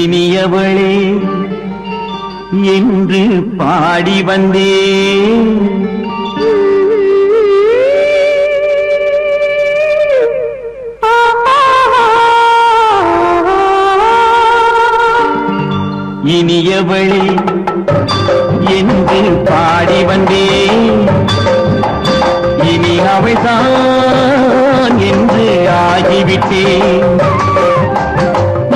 இனியவளே என்று பாடி வந்தேன். இனியவளே என்று பாடி வந்தேன். இனி அவள்தான் என்று ஆகிவிட்டேன்.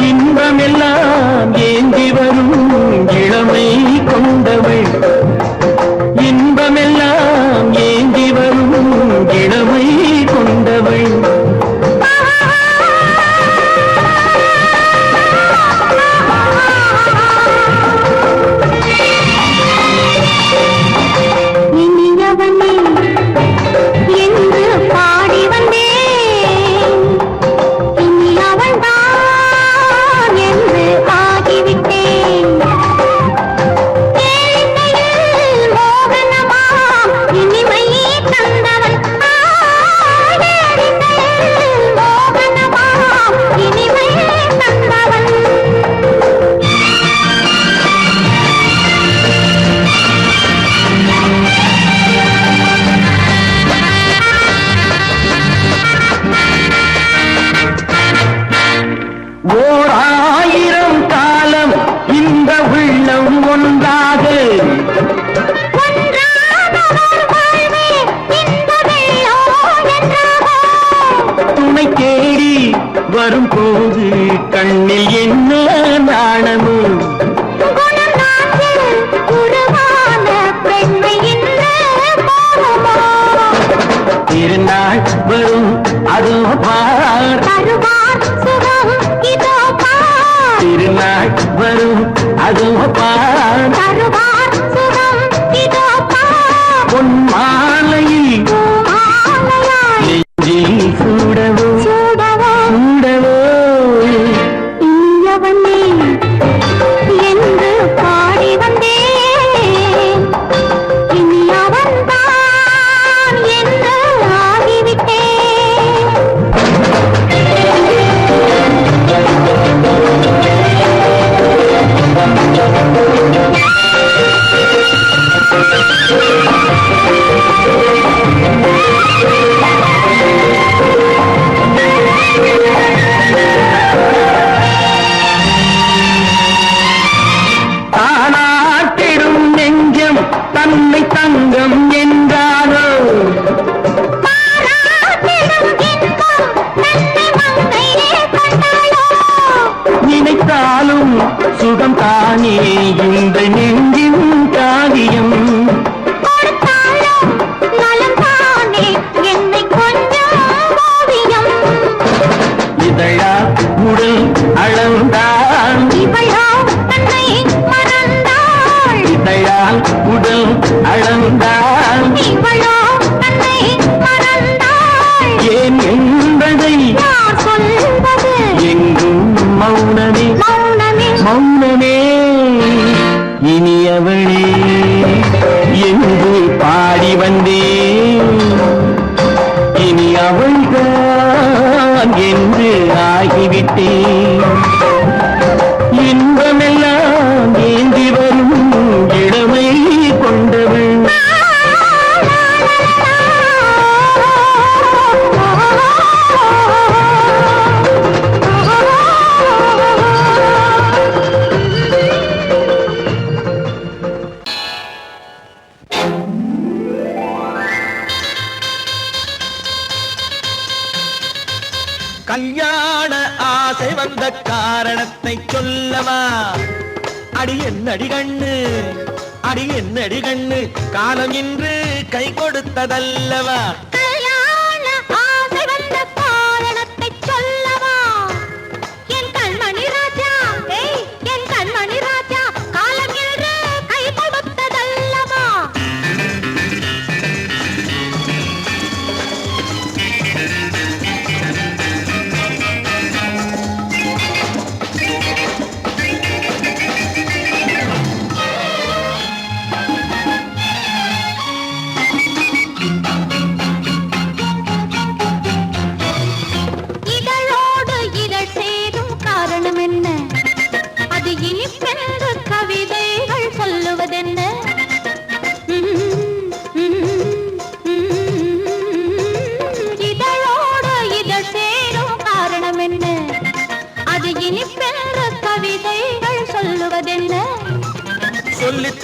இன்பமெல்லாம் ஏந்தி வரும் இளமை கொண்டவள். இன்பமெல்லாம் ஏந்தி வரும் இளமை கொண்டவள். வரும்போது கண்ணில் என்ன நாணமும் திருநாள் வரும் அதோ பார். திருநாள் வரும் அதோ பார். பொன் மாலையில் நெஞ்சில் சூடவோ தங்கம் என்றாரோ நினைத்தாலும் சுகம் தானே இந்த நெஞ்சின் காரியம். இதழா உடல் அளந்தான் இதழால் உடல் அளந்தால் ஏன் என்பதை எங்கும் மௌனமே மௌனமே. இனியவளே என்று பாடி வந்தேன். இனி அவள்தான் என்று ஆகிவிட்டேன். இன்பமெல்லாம் ஏந்தி வரும் இளமை கொண்டவள். கல்யாண ஆசை வந்த காரணத்தை சொல்லவா? அடி என்னடி கண்ணு, அடி என்னடி கண்ணு, காலம் இன்று கை கொடுத்ததல்லவா? கல்யாண ஆசை வந்த காரணத்தை சொல்லவா? என் கண்மணி ராஜா, என் கண்மணி ராஜா, காலம் இன்று கை கொடுத்ததல்லவா?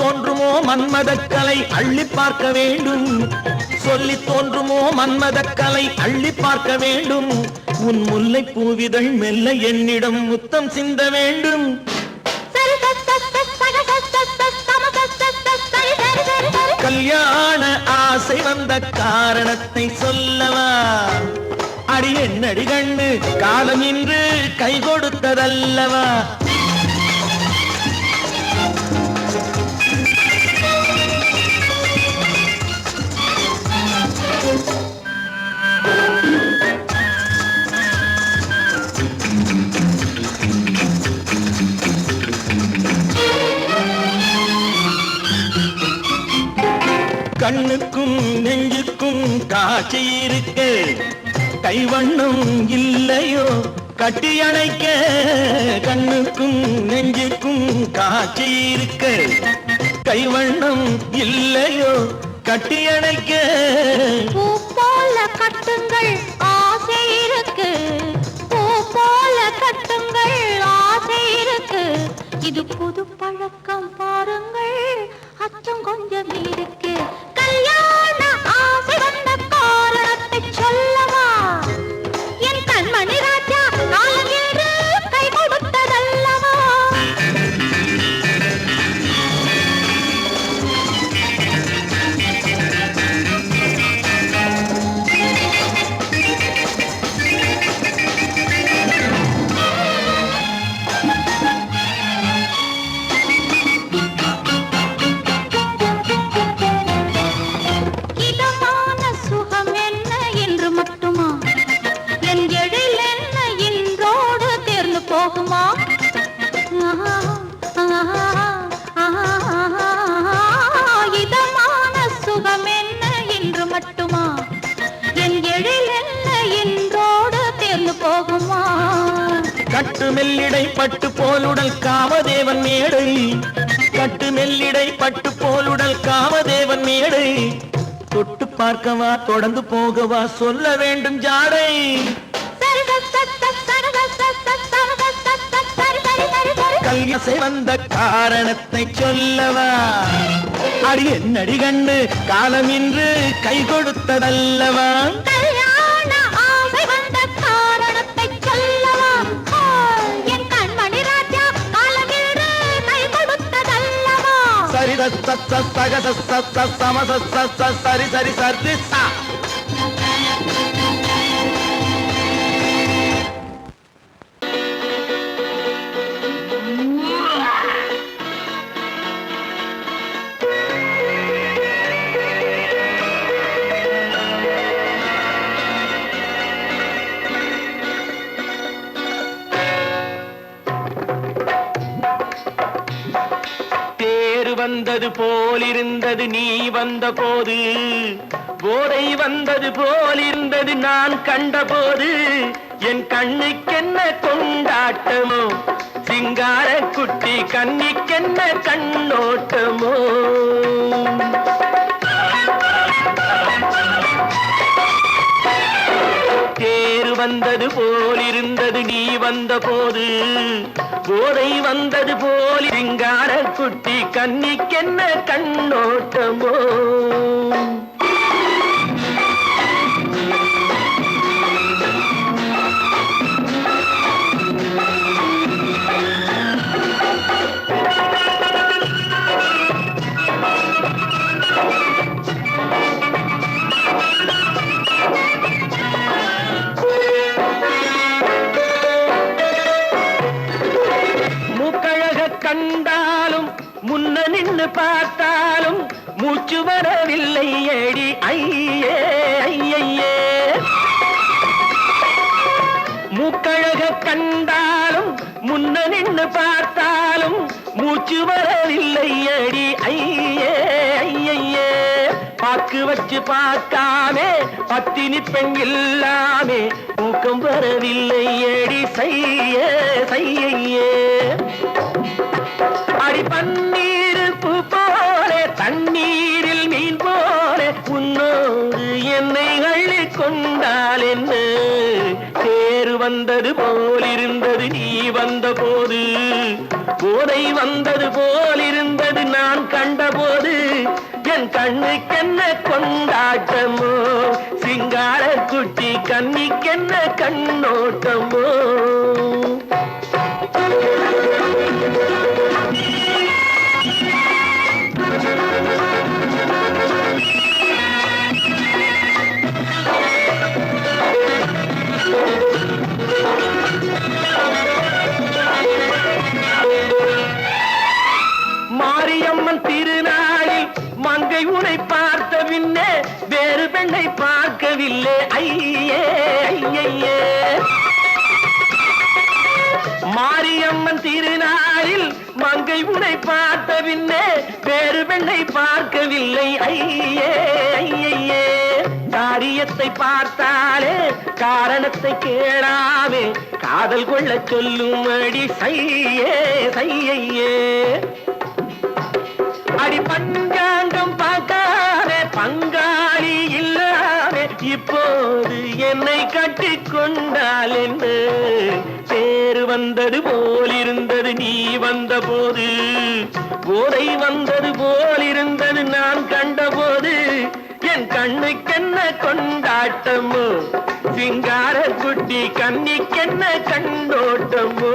தோன்றுமோ மன்மதக்கலை அள்ளி பார்க்க வேண்டும், சொல்லி தோன்றுமோ மன்மதக்கலை அள்ளி பார்க்க வேண்டும். உன் முல்லை பூவிதழ் மெல்ல என்னிடம் முத்தம் சிந்த வேண்டும். கல்யாண ஆசை வந்த காரணத்தை சொல்லவா? அடி என்னடி கண்ணு காலம் இன்று கை கொடுத்ததல்லவா? கண்ணுக்கும் நெஞ்சுக்கும் காட்சி இருக்கு, கைவண்ணம் இல்லையோ கட்டி அணைக்க. கண்ணுக்கும் நெஞ்சுக்கும் காட்சி இருக்கு, கைவண்ணம் இல்லையோ கட்டி அணைக்க. பூ போல கட்டுங்கள் ஆசை இருக்கு, பூ போல கட்டுங்கள் ஆசை இருக்கு. இது புது பழக்கம் பாருங்கள், அச்சம் கொஞ்சம் இருக்கு. கல்யாண ஆசை வந்த காரணத்தை சொல்லவா? என் கண்மணி ராஜா காலம் என்று கை கொடுத்ததல்லவா? இதமான சுகம் என்ன என்று மட்டுமா? என் எழில் என்ன என்றோடு தேர்ந்து போகுமா? கட்டு மெல்லிடை பட்டு போலுடல் காமதேவன் மேடை, கட்டு மெல்லிடை பட்டு போலுடல் காமதேவன் மேடை. தொட்டு பார்க்கவா தொடர்ந்து போகவா சொல்ல வேண்டும் ஜாடை. கல்யாசை வந்த காரணத்தை சொல்லவா? அடி என்னடி கண்டு காலம் இன்று கை கொடுத்ததல்லவா? கல்யாண ஆசை வந்த காரணத்தை சொல்லவா? என் கண்மணி ராஜா காலம் இன்று கை கொடுத்ததல்லவா? சரி சம சரி சரி சரி சா. வந்தது போலிருந்தது நீ வந்த போது, போதை வந்தது போலிருந்தது நான் கண்டபோது. என் கண்ணுக்கென்ன கொண்டாட்டமோ, சிங்கார குட்டி கண்ணிக்கென்ன கண்ணோட்டமோ. தேர் வந்தது போலிருந்தது நீ வந்த போது, போதை வந்தது போல் சிங்கார குட்டி கண்ணிக்கென்ன கண்ணோட்டமோ. கண்டாலும் முன்ன நின்று பார்த்தாலும் மூச்சு வரவில்லை ஏடி ஐயே ஐயே. மூக்கழக கண்டாலும் முன்ன நின்று பார்த்தாலும் மூச்சு வரவில்லை ஏடி ஐயே ஐயே. பாக்கு வச்சு பார்க்காமே பத்தினி பெண் இல்லாமே ஊக்கம் வரவில்லை ஏடி செய்ய செய்யே. அடி பன்னீர் பூ போலே தண்ணீரில் மீன் போலே உன்னோடு என்னை அள்ளி கொண்டால் என்ன தேறு வந்தது போலிருந்தது நீ வந்த போது போதை வந்தது போலிருந்தது நான் கண்டபோது என் கண்ணுக்கென்ன கொண்டாட்டமோ சிங்கார குட்டி கண்ணிக்கென்ன கண்ணோட்டமோ மாரியம்மன் திருநாளில் மங்கை உனை பார்த்த பின்னே வேறு பெண்ணை பார்க்கவில்லை ஐயே ஐயே மாரியம்மன் திருநாளில் மங்கை உனை பார்த்த பின்னே வேறு பெண்ணை பார்க்கவில்லை ஐயே ஐயே காரியத்தை பார்த்தாலே காரணத்தை கேளாமே காதல் கொள்ள சொல்லும்படி சையே சையே அடி பஞ்சாங்கம் பார்க்காதே பங்காளி இல்லாதே இப்போது என்னை கட்டி கொண்டால் என்ன தேறு வந்தது போலிருந்தது நீ வந்த போது போதை வந்தது போலிருந்தது நான் கண்டபோது என் கண்ணுக்கென்ன கொண்டாட்டமோ சிங்கார குட்டி கண்ணிக்கென்ன கண்டோட்டமோ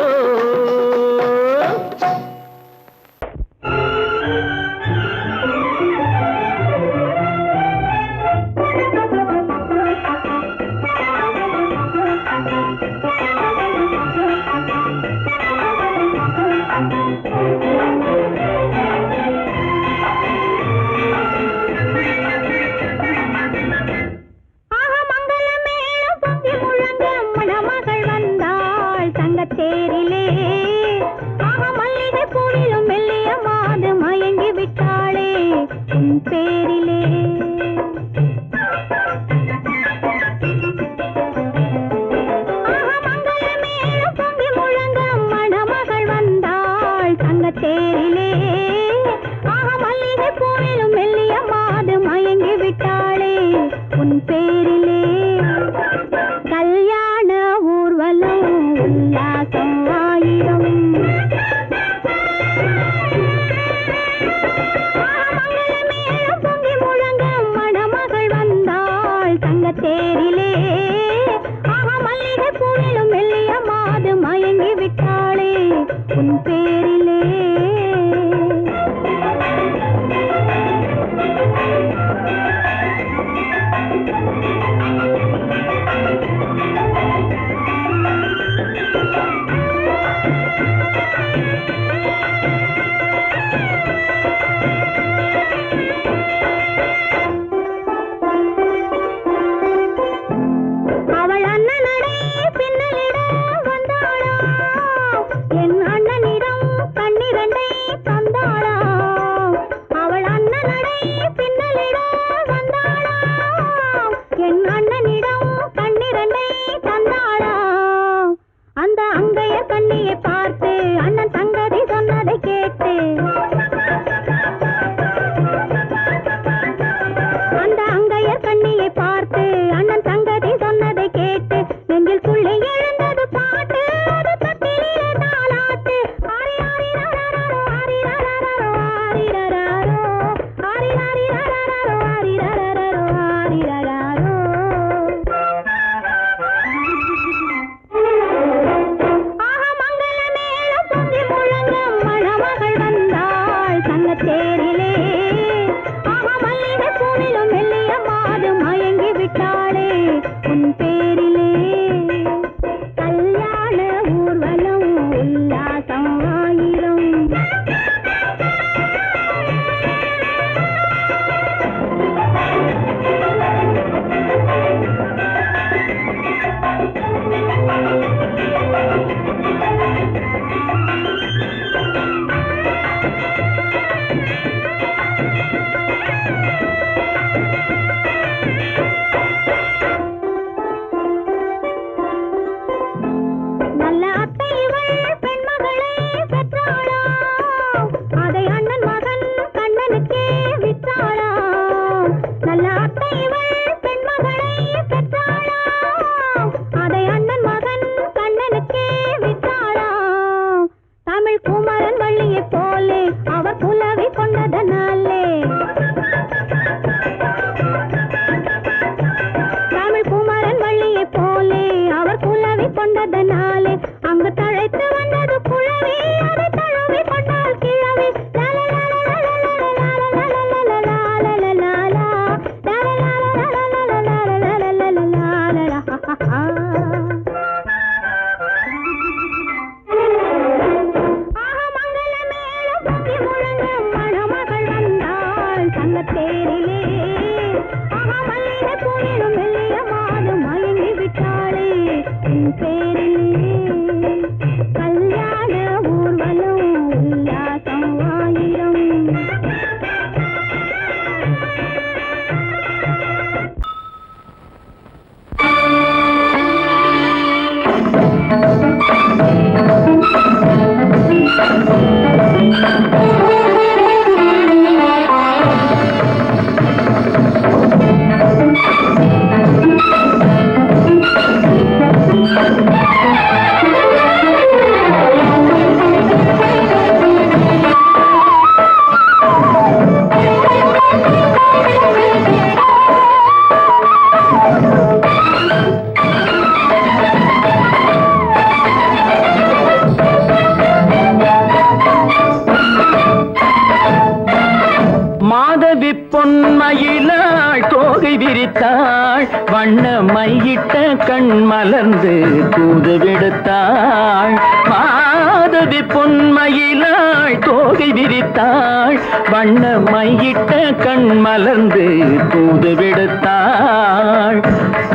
வண்ண மையிட்ட கண் மலர்ந்து தூது விடுத்தாள். மாதவி பொன்மயிலாள் தோகை விரித்தாள். வண்ண மையிட்ட கண் மலர்ந்து தூது விடுத்தாள்.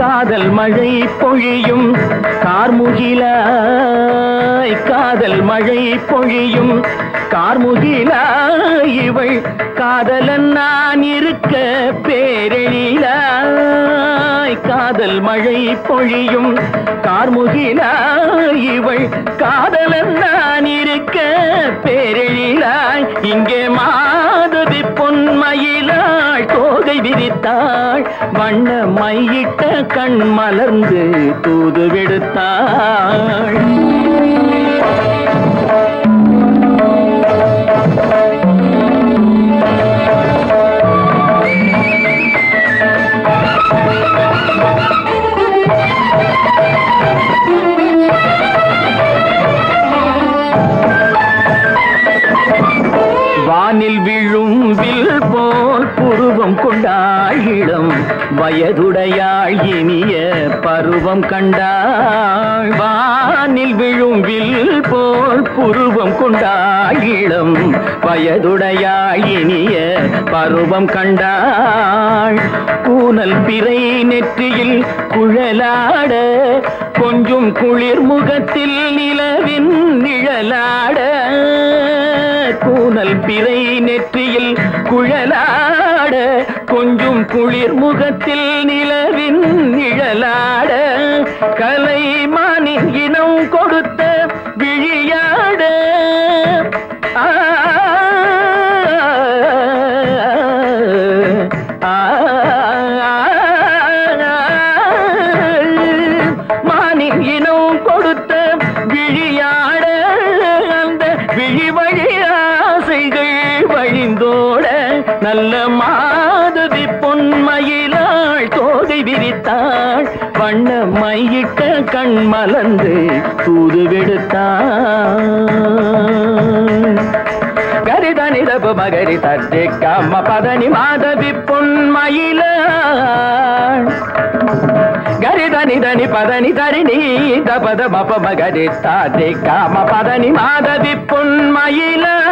காதல் மழை பொழியும் கார்முகிலாய், காதல் மழை பொழியும் கார்முகிலாய், இவள் காதலன் நான் இருக்க பேரெழிலாய். காதல் மழை பொழியும் கார்முகிலாய், இவள் காதலன் நான் இருக்க பேரெழிலாய். இங்கே மாதவி பொன்மயிலாள் தோகை விரித்தாள். வண்ண மையிட்ட கண் மலர்ந்து தூது விடுத்தாள். வானில் விழும் வில் போல் புருவம் கொண்டாள். இளம் வயதுடையாள் இனிய பருவம் கண்டாள். வானில் விழும் வில் போல் புருவம் கொண்டாள். இளம் வயதுடையாள் இனிய பருவம் கண்டாள். கூனல் பிறை நெற்றியில் குழலாட, கொஞ்சம் குளிர் முகத்தில் நிலவின் நிழலாட. கூனல் பிறை நெற்றியில் குழலாட, கொஞ்சம் குளிர் முகத்தில் நிலவின் நிழலாட. கலைமானின் இனம் கொடுத்த விழியாட. மானின் இனம் கொடுத்த விழியாட. அந்த விழி வழி ஆசைகள் வழிந்தோட. நல்ல மாதவி பொன்மயிலாள் தோகை விரித்தாள். வண்ண மையிட்ட கண் மலர்ந்து தூது விடுத்தாள். கரிதனிரபு மகரி தட்டி கம்ம பதனி மாதவி பொன்மயிலாள். கரிதனி தனி பதனி தரிணி தபத மப மகரி தாட்டி காம பதனி மாதவி பொன்மயிலாள்.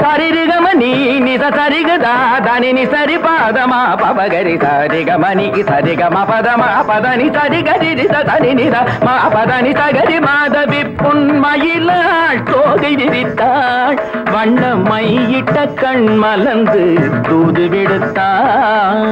சரிகமணி நித சரிகதா தனி சரி பாதமா பபகரி சரிகமணிக்கு சரிகம பதமா பதனி சரிகரி தனி நித மா பதனி சகரி மாதவி பொன்மயிலாள் தோகை விரித்தாள். வண்ண மையிட்ட கண் மலர்ந்து தூது விடுத்தாள்.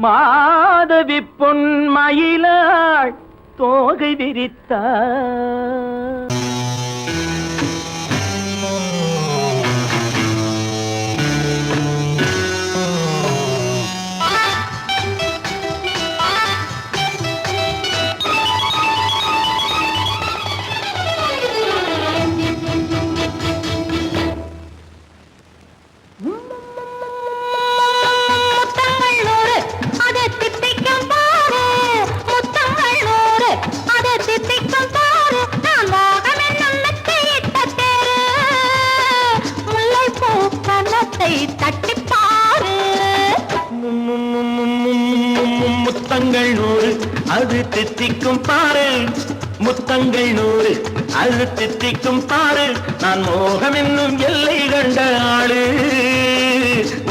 மாதவி பொன்மயிலாள் தோகை விரித்தாள். முத்தங்கள் 100 அது தித்திக்கும் பாரு. முத்தங்கள் 100 அது தித்திக்கும் பாரு. நான் மோகம் என்னும் எல்லை கண்ட ஆளு.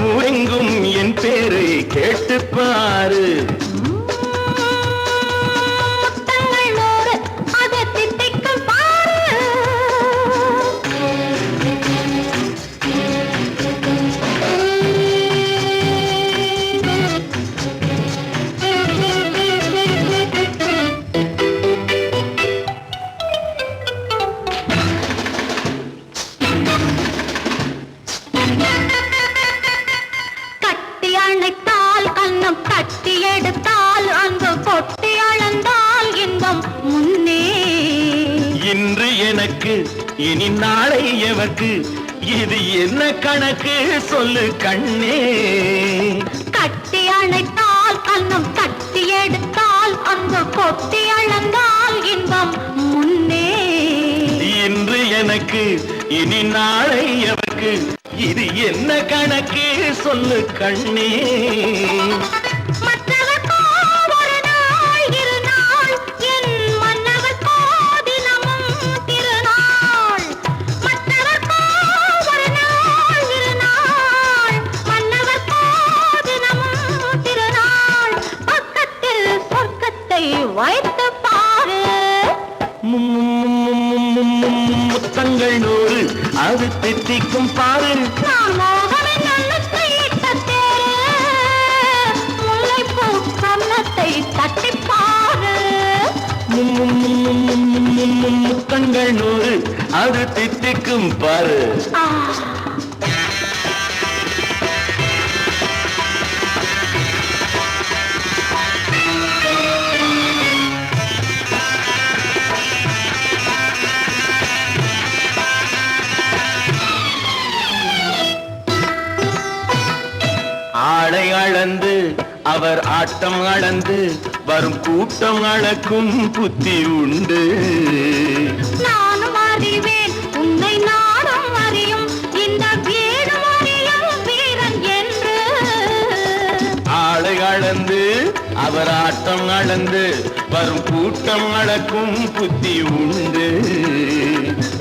ஊரெங்கும் என் பேரை கேட்டு பாரு. கட்டி அணைத்தால் கண்ணம் தட்டி எடுத்தால் அன்பு கொட்டி அளந்தால் இன்பம் முன்னே. இன்று எனக்கு இனி நாளை எவர்க்கு இது என்ன கணக்கு சொல்லு கண்ணே. கட்டி அணைத்தால் கண்ணம் தட்டி எடுத்தால் அன்பு கொட்டி அளந்தால் இன்பம் முன்னே. இன்று எனக்கு இனி நாளை எவர்க்கு இது என்ன கணக்கு சொல்லு கண்ணே. மற்றவர்க்கோ ஒரு நாள் இரு நாள் என் மன்னவர்க்கோ தினமும் திருநாள். மற்றவர்க்கோ ஒரு நாள் இரு நாள் மன்னவர்க்கோ தினமும் திருநாள். பக்கத்தில் சொர்க்கத்தை வைத்து பாரு. முத்தங்கள் 100 அது தித்திக்கும் பாரு. நான் மோகனின் நல்லத்தை இட்ட தேரு. முல்லைப்பூ கன்னத்தை தட்டிப் பாரு. முத்தங்கள் 100 அது தித்திக்கும் பாரு. ஆ. ஆடை அளந்து அவர் ஆட்டம் அளந்து வரும் கூட்டம் அளக்கும் புத்தி உண்டு. நானும் அறிவேன் உன்னை நானும் அறியும் இந்த வீடும் அறியும் வீரன் என்று. ஆடை அளந்து அவர் ஆட்டம் அளந்து வரும் கூட்டம் அளக்கும் புத்தி உண்டு.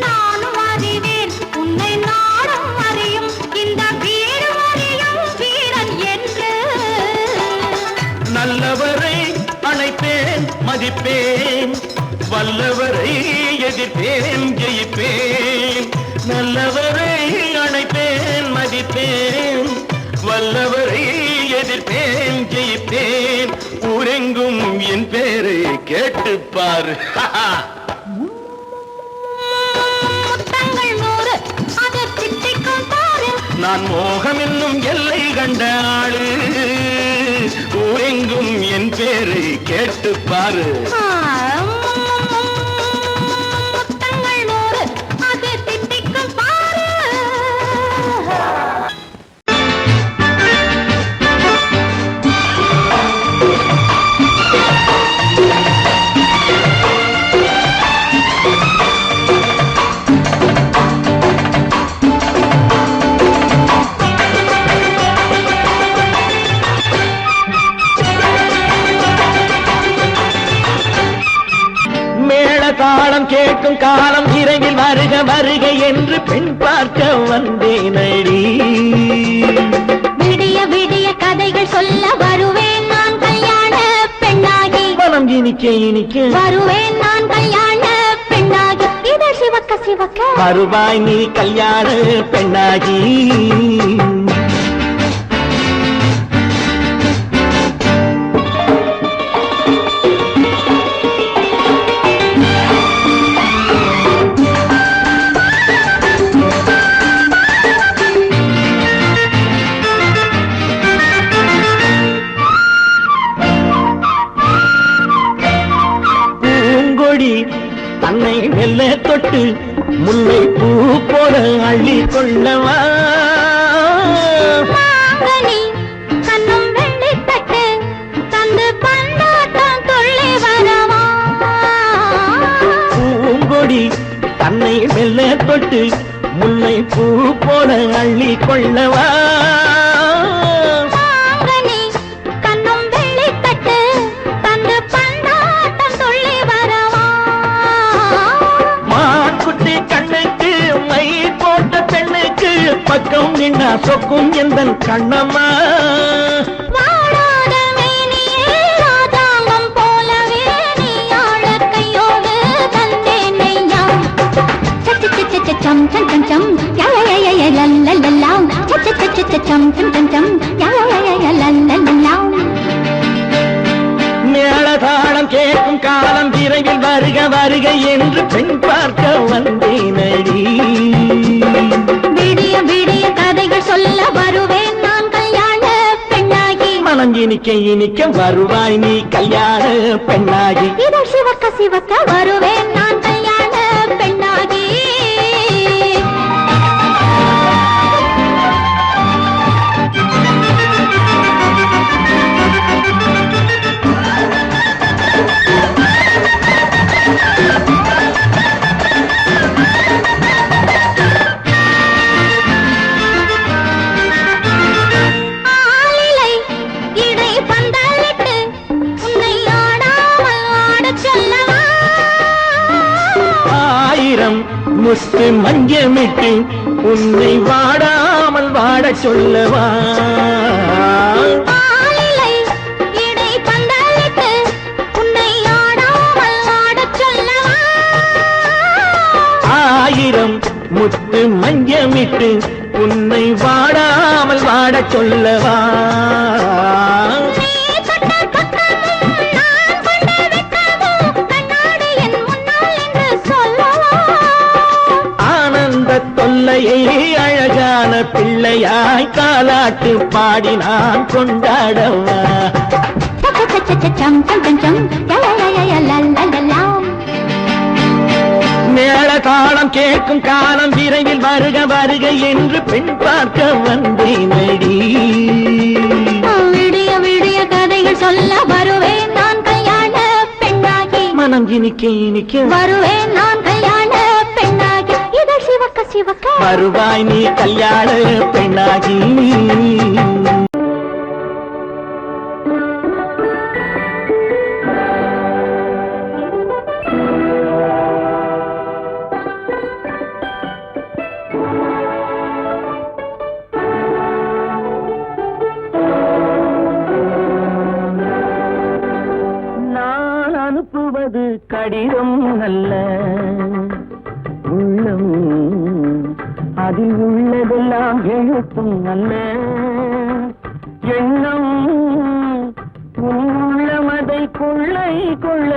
நானும் அறிவேன் உன்னை நானும் அறியும் இந்த வீடும் அறியும் வீரன் என்று. நல்லவரை அணைப்பேன் மதிப்பேன் வல்லவரை எதிர்ப்பேன் ஜெயிப்பேன். நல்லவரை அணைப்பேன் மதிப்பேன் வல்லவரை எதிர்ப்பேன் ஜெயிப்பேன். ஊரெங்கும் என் பேரை கேட்டுப்பார். முத்தங்கள் 100 அது தித்திக்கும் பாரு. நான் மோகம் என்னும் எல்லை கண்ட ஆளு. ஊரெங்கும் என் பேரை கேட்டுப்பாரு. முத்தங்கள் 100 அது தித்திக்கும் பாரு. தாளம் கேட்கும் காலம் இரவில் வருக வருக என்று பெண் பார்க்க வந்தேனடி. விடிய விடிய கதைகள் சொல்ல வருவேன் நான் கல்யாண பெண்ணாகி. மனம் இனிக்க இனிக்க வருவேன் நான் கல்யாண பெண்ணாகி. இதழ் சிவக்க சிவக்க வருவாய் நீ கல்யாண பெண்ணாகி. தன்னை மெல்ல தொட்டு முல்லை பூ போல அள்ளி கொள்ளவா. கண்ணும் வெள்ளி தட்டு தந்து பந்தாட்டம் துள்ளி வரவா. பூங்கொடி தன்னை மெல்ல தொட்டு முல்லை பூ போல அள்ளி கொள்ளவா. கண்ணும் வெள்ளி தட்டு தந்து பந்தாட்டம் துள்ளி வரவா. மான்குட்டி கண்ணுக்கு மை போட்ட பெண்ணுக்கு பக்கம் நின்னா சொக்கும் எந்தன் கண்ணம்மா. வாழாத மேனியே ராஜாங்கம் போலவே நீ ஆழ கையோடு தந்தேனையா. சம் சம் சம் சம் யா யா யா யா லல்லல்லா. சம் சம் சம் சம் யா யா யா யா லல்லல்லா. மேளதாளம் கேட்கும் காலம் விரைவில் வருக வருக என்று பெண் பார்க்க வந்தேனடி. விடிய விடிய கதைகள் சொல்ல வருவேன் நான் கல்யாண இனிக்க இனிக்க வருவாய் நீ கல்யாண பெண்ணாகி. இதழ் சிவக்க சிவக்க வருவேன் நான் கல்யாண பெண்ணாகி. முத்து மஞ்சமிட்டு உன்னை வாடாமல் வாட சொல்லவா. இடை பந்தலிட்டு உன்னை ஆடாமல் வாடச் சொல்லவா. ஆயிரம் முத்து மஞ்சமிட்டு உன்னை வாடாமல் வாட சொல்லவா. தொல்லையை அழகான பிள்ளையாய் காலாட்டு பாடி நான் கொண்டாடவா. மேள காலம் கேட்கும் காலம் விரைவில் வருக வருக என்று பெண் பார்க்க வந்தேனடி. விடிய விடிய கதைகள் சொல்ல வருவேன் நான் கல்யாண பெண்ணாகி. மனம் இனிக்க இனிக்க வருவேன் நான் கல்யாண பெண்ணாகி. இதழ் சிவக்க சிவக்க வருவாய் நீ கல்யாண பெண்ணாகி. நான் அனுப்புவது கடிதம் அல்ல, உள்ளம் அதில் உள்ளதெல்லாம் எழுத்தும் அல்ல. எண்ணம் உள்ளமதை கொள்ளை கொள்ள.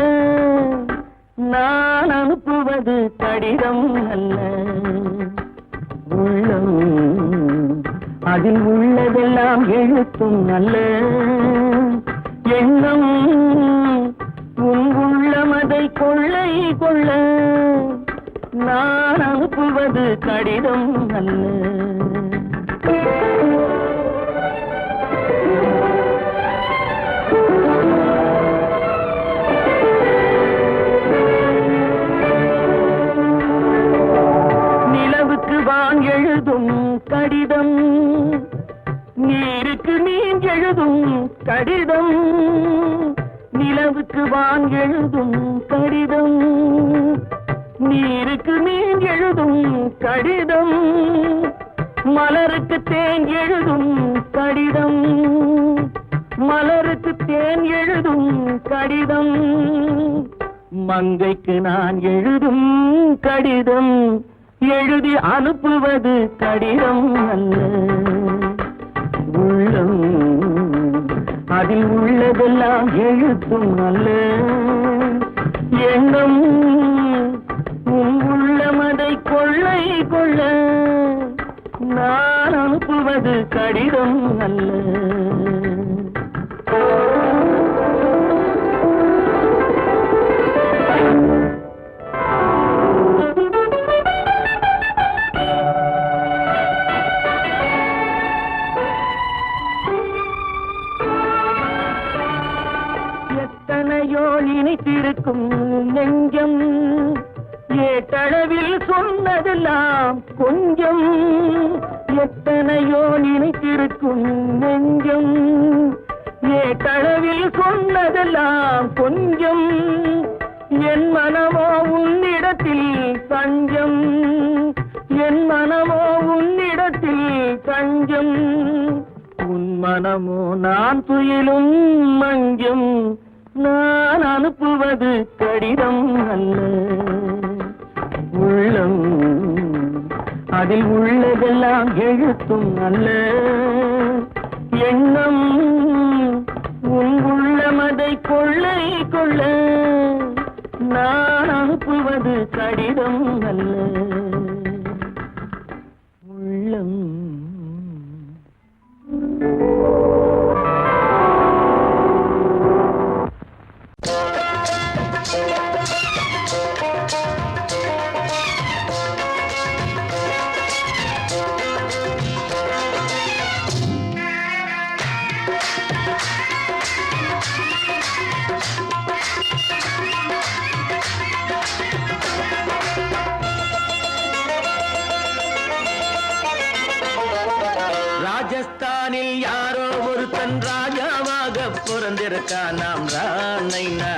நான் அனுப்புவது கடிதம் அல்ல, உள்ளம் அதில் உள்ளதெல்லாம் எழுத்தும் அல்ல. எண்ணம் உள்ளமதை கொள்ளை கொள்ள. நான் அனுப்புவது கடிதம் அல்ல. நிலவுக்கு வான் எழுதும் கடிதம், நீருக்கு நீர் எழுதும் கடிதம். நிலவுக்கு வான் எழுதும் கடிதம், நீருக்கு மீன் எழுதும் கடிதம். மலருக்கு தேன் எழுதும் கடிதம், மலருக்கு தேன் எழுதும் கடிதம். மங்கைக்கு நான் எழுதும் கடிதம், எழுதி அனுப்புவது கடிதம் அல்ல. உள்ளம் அதில் உள்ளதெல்லாம் எழுத்தும் அல்ல. எண்ணம் உள்ளமதை கொள்ளை கொள்ள. நான் அனுப்புவது கடிதம் அல்ல. எத்தனையோ நினைத்திருக்கும் நெஞ்சம், ஏட்டளவில் சொன்னதெல்லாம் கொஞ்சம். எத்தனையோ நினைத்திருக்கும் நெஞ்சம், ஏட்டளவில் சொன்னதெல்லாம் கொஞ்சம். என் மனமோ உன்னிடத்தில் தஞ்சம், என் மனமோ உன்னிடத்தில் தஞ்சம். உன் மனமோ நான் துயிலும் மஞ்சம். நான் அனுப்புவது கடிதம் அல்ல. உள்ளம் அதில் உள்ளதெல்லாம் எழுத்தும் அல்ல. எண்ணம் உன் உள்ளமதை கொள்ளை கொள்ள. நான் அனுப்புவது கடிதம் அல்ல. உள்ளம் ராஜஸ்தானில் யாரோ ஒருத்தன் ராஜாவாக பிறந்திருக்கான். நாம் ராணைனா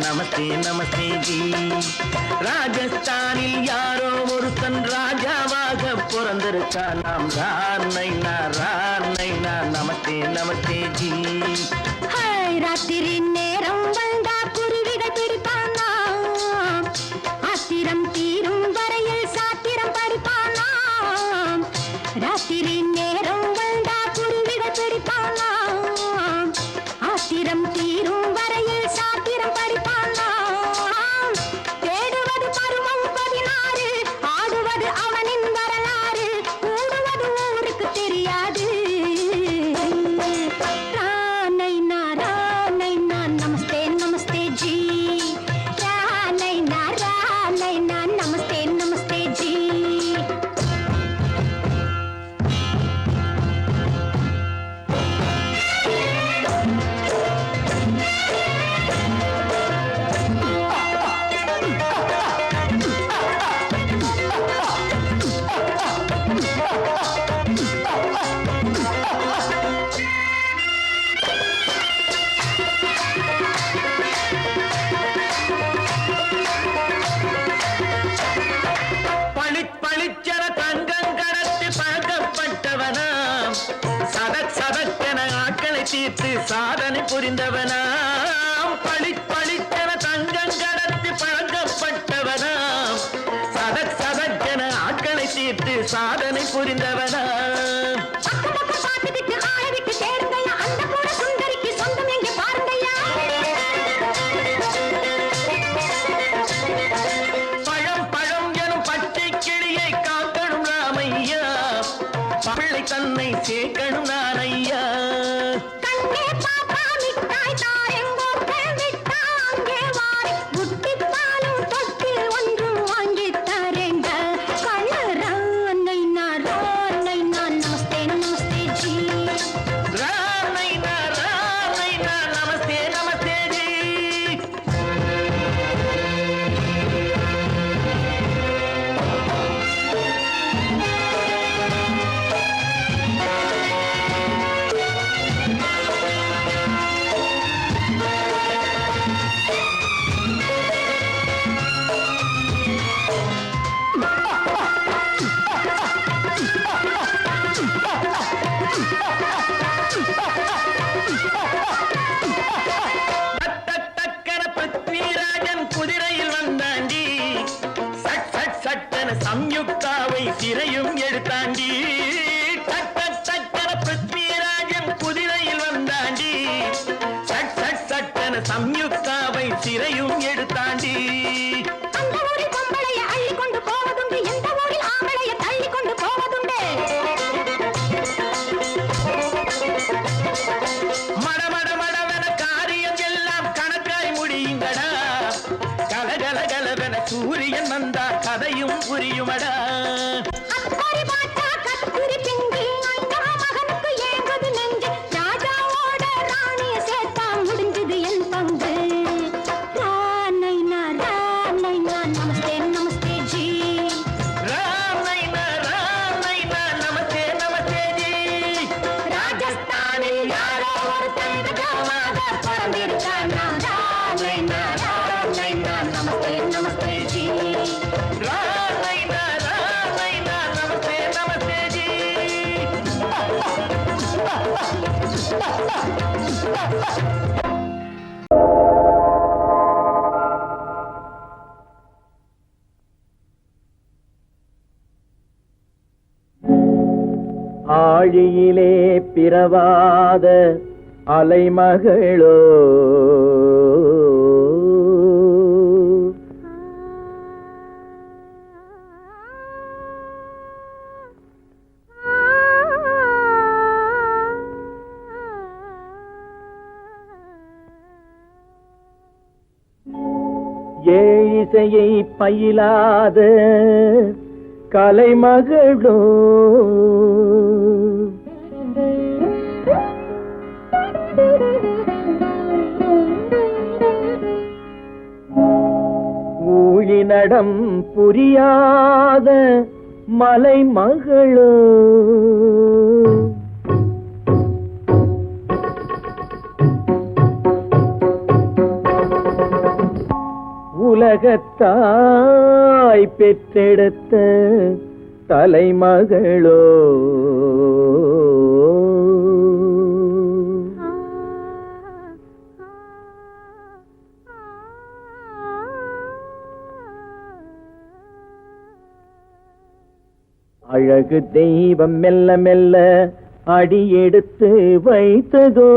நமஸ்தே நமஸ்தே ஜி. ராஜஸ்தானில் யாரோ ஒருத்தன் ராஜாவாக பிறந்திருக்கான். நாம் ராணைனா நமஸ்தே நமஸ்தே ஜி. ராத்திரி நேரம் வந்தா குருவிகள் பிடிப்பானா, ஆத்திரம் தீரும் வரையில் சாத்திரம் படிப்பானா. ராத்திரி நேரம் வந்தா குருவிகள் பிடிப்பானா, ஆத்திரம் தீரும் வரையில் சாத்திரம் படிப்பானா. தேடுவது பருவம் 16, ஆடுவது அவனின் வரலாறு, கூடுவது ஊருக்கு தெரியாது. நமஸ்தே நமஸ்தே ஜி. நமஸ்தே நமஸ்தே ஜி. பளிச்சர தங்கம் கடத்தி பழக்கப்பட்டவனாம். சதக்கென ஆட்களை தீர்த்து சாதனை புரிந்தவனாம். பளிச்சர தங்கம் கடத்தி பழக்கப்பட்டவனாம். சதக்கென ஆட்களை தீர்த்து சாதனை புரிந்தவனாம். தன்னை சேர்க்கணும் நான் ஐயா. கண்ணே பாப்பா மிட்டாய் தாரெங்கோ விட்டாங்கே வாரி, புட்டிப்பாலும் தொட்டு ஒன்றும் வாங்கி தரேங்க. கண்ணரானை நான் நமஸ்தே நமஸ்தே ஜி. ரானை நான் நமஸ்தே நமஸ்தே ஜி. குதிரையில் வந்தாண்டி, சட்டென சம்யுக்தாவை சிறையும் எடுத்தாண்டி. சட்டென பிருத்விராஜன் குதிரையில் வந்தாண்டி, சட்டென சம்யுக்தாவை சிறையும் எடுத்தாண்டி. அந்த ஊரில் பொம்பளைய அள்ளி கொண்டு போவதுண்டு, எந்த ஊரில் ஆம்பளைய தள்ளி கொண்டு போவதுண்டு. மடமடவென காரியம் எல்லாம் கணக்காய் முடியுங்கடா. கலகலகலவென சூரியன் வந்தா கதையும் புரியுமடா. அக்கறை பாட்டா கத்துரி பிங்கு, ஐயா மகனுக்கு ஏங்குது நெஞ்சு. ராஜாவோட ராணிய சேர்த்தா முடிஞ்சது என் பங்கு. ரானை நான் நமஸ்தே நமஸ்தே ஜி. ரானை நான் நமஸ்தே நமஸ்தே ஜி. ராஜஸ்தானில் யாரோ ஒருத்தன் ராஜாவாக பிறந்திருக்கான். ரானை நான் நமஸ்தே நமஸ்தே ஜி. ரானை நான் நமஸ்தே நமஸ்தே ஜி. ஆழியிலே பிறவாத அலைமகளோ, இசையை பயிலாத கலைமகளோ, மடம் புரியாத மலைமகளோ உலகத்தாய் பெற்றெடுத்த தலைமகளோ அழகு தெய்வம் மெல்ல மெல்ல அடியெடுத்து வைத்ததோ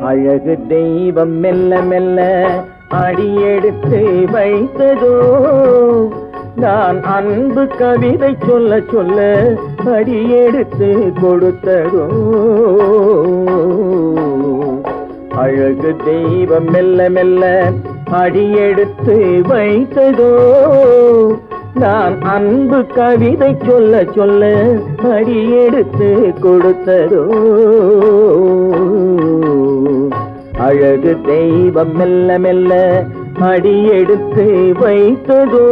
அழகு தெய்வம் மெல்ல மெல்ல அடியெடுத்து வைத்ததோ நான் அன்பு கவிதை சொல்ல சொல்ல அடியெடுத்து கொடுத்ததோ அழகு தெய்வம் மெல்ல மெல்ல அடியெடுத்து வைத்ததோ நான் அன்பு கவிதை சொல்ல சொல்ல அடியெடுத்து கொடுத்ததோ அழகு தெய்வம் மெல்ல மெல்ல அடியெடுத்து வைத்ததோ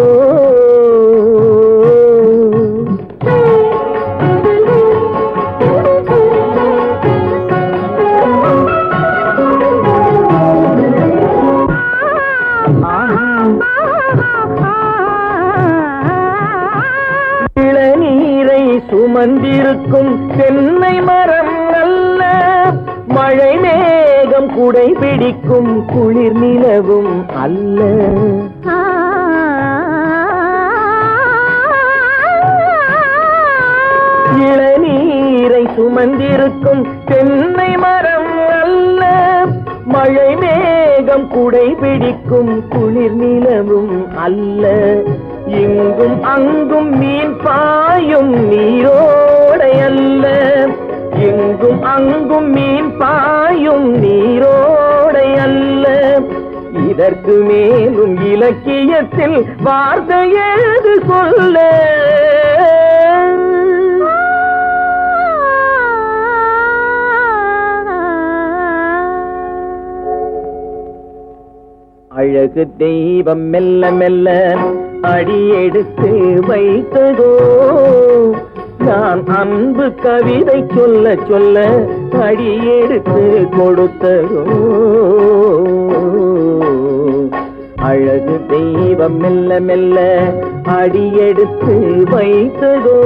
இளநீரை சுமந்திருக்கும் தென்னை மரம் அல்ல மழை மேகம் குடை பிடிக்கும் குளிர் நிலவும் அல்ல இளநீரை சுமந்திருக்கும் தென்னை மரம் அல்ல மழை மேகம் குடை பிடிக்கும் குளிர் நிலவும் அல்ல இங்கும் அங்கும் மீன் பாயும் நீரோடை அல்ல எங்கும் அங்கும் மீன் பாயும் நீரோடை அல்ல இதற்கு மேலும் இலக்கியத்தில் வார்த்தை ஏது சொல்ல அழகு தெய்வம் மெல்ல மெல்ல அடியெடுத்து வைத்ததோ நான் அன்பு கவிதை சொல்ல சொல்ல அடியெடுத்து கொடுத்ததோ அழகு தெய்வம் மெல்ல மெல்ல அடியெடுத்து வைத்ததோ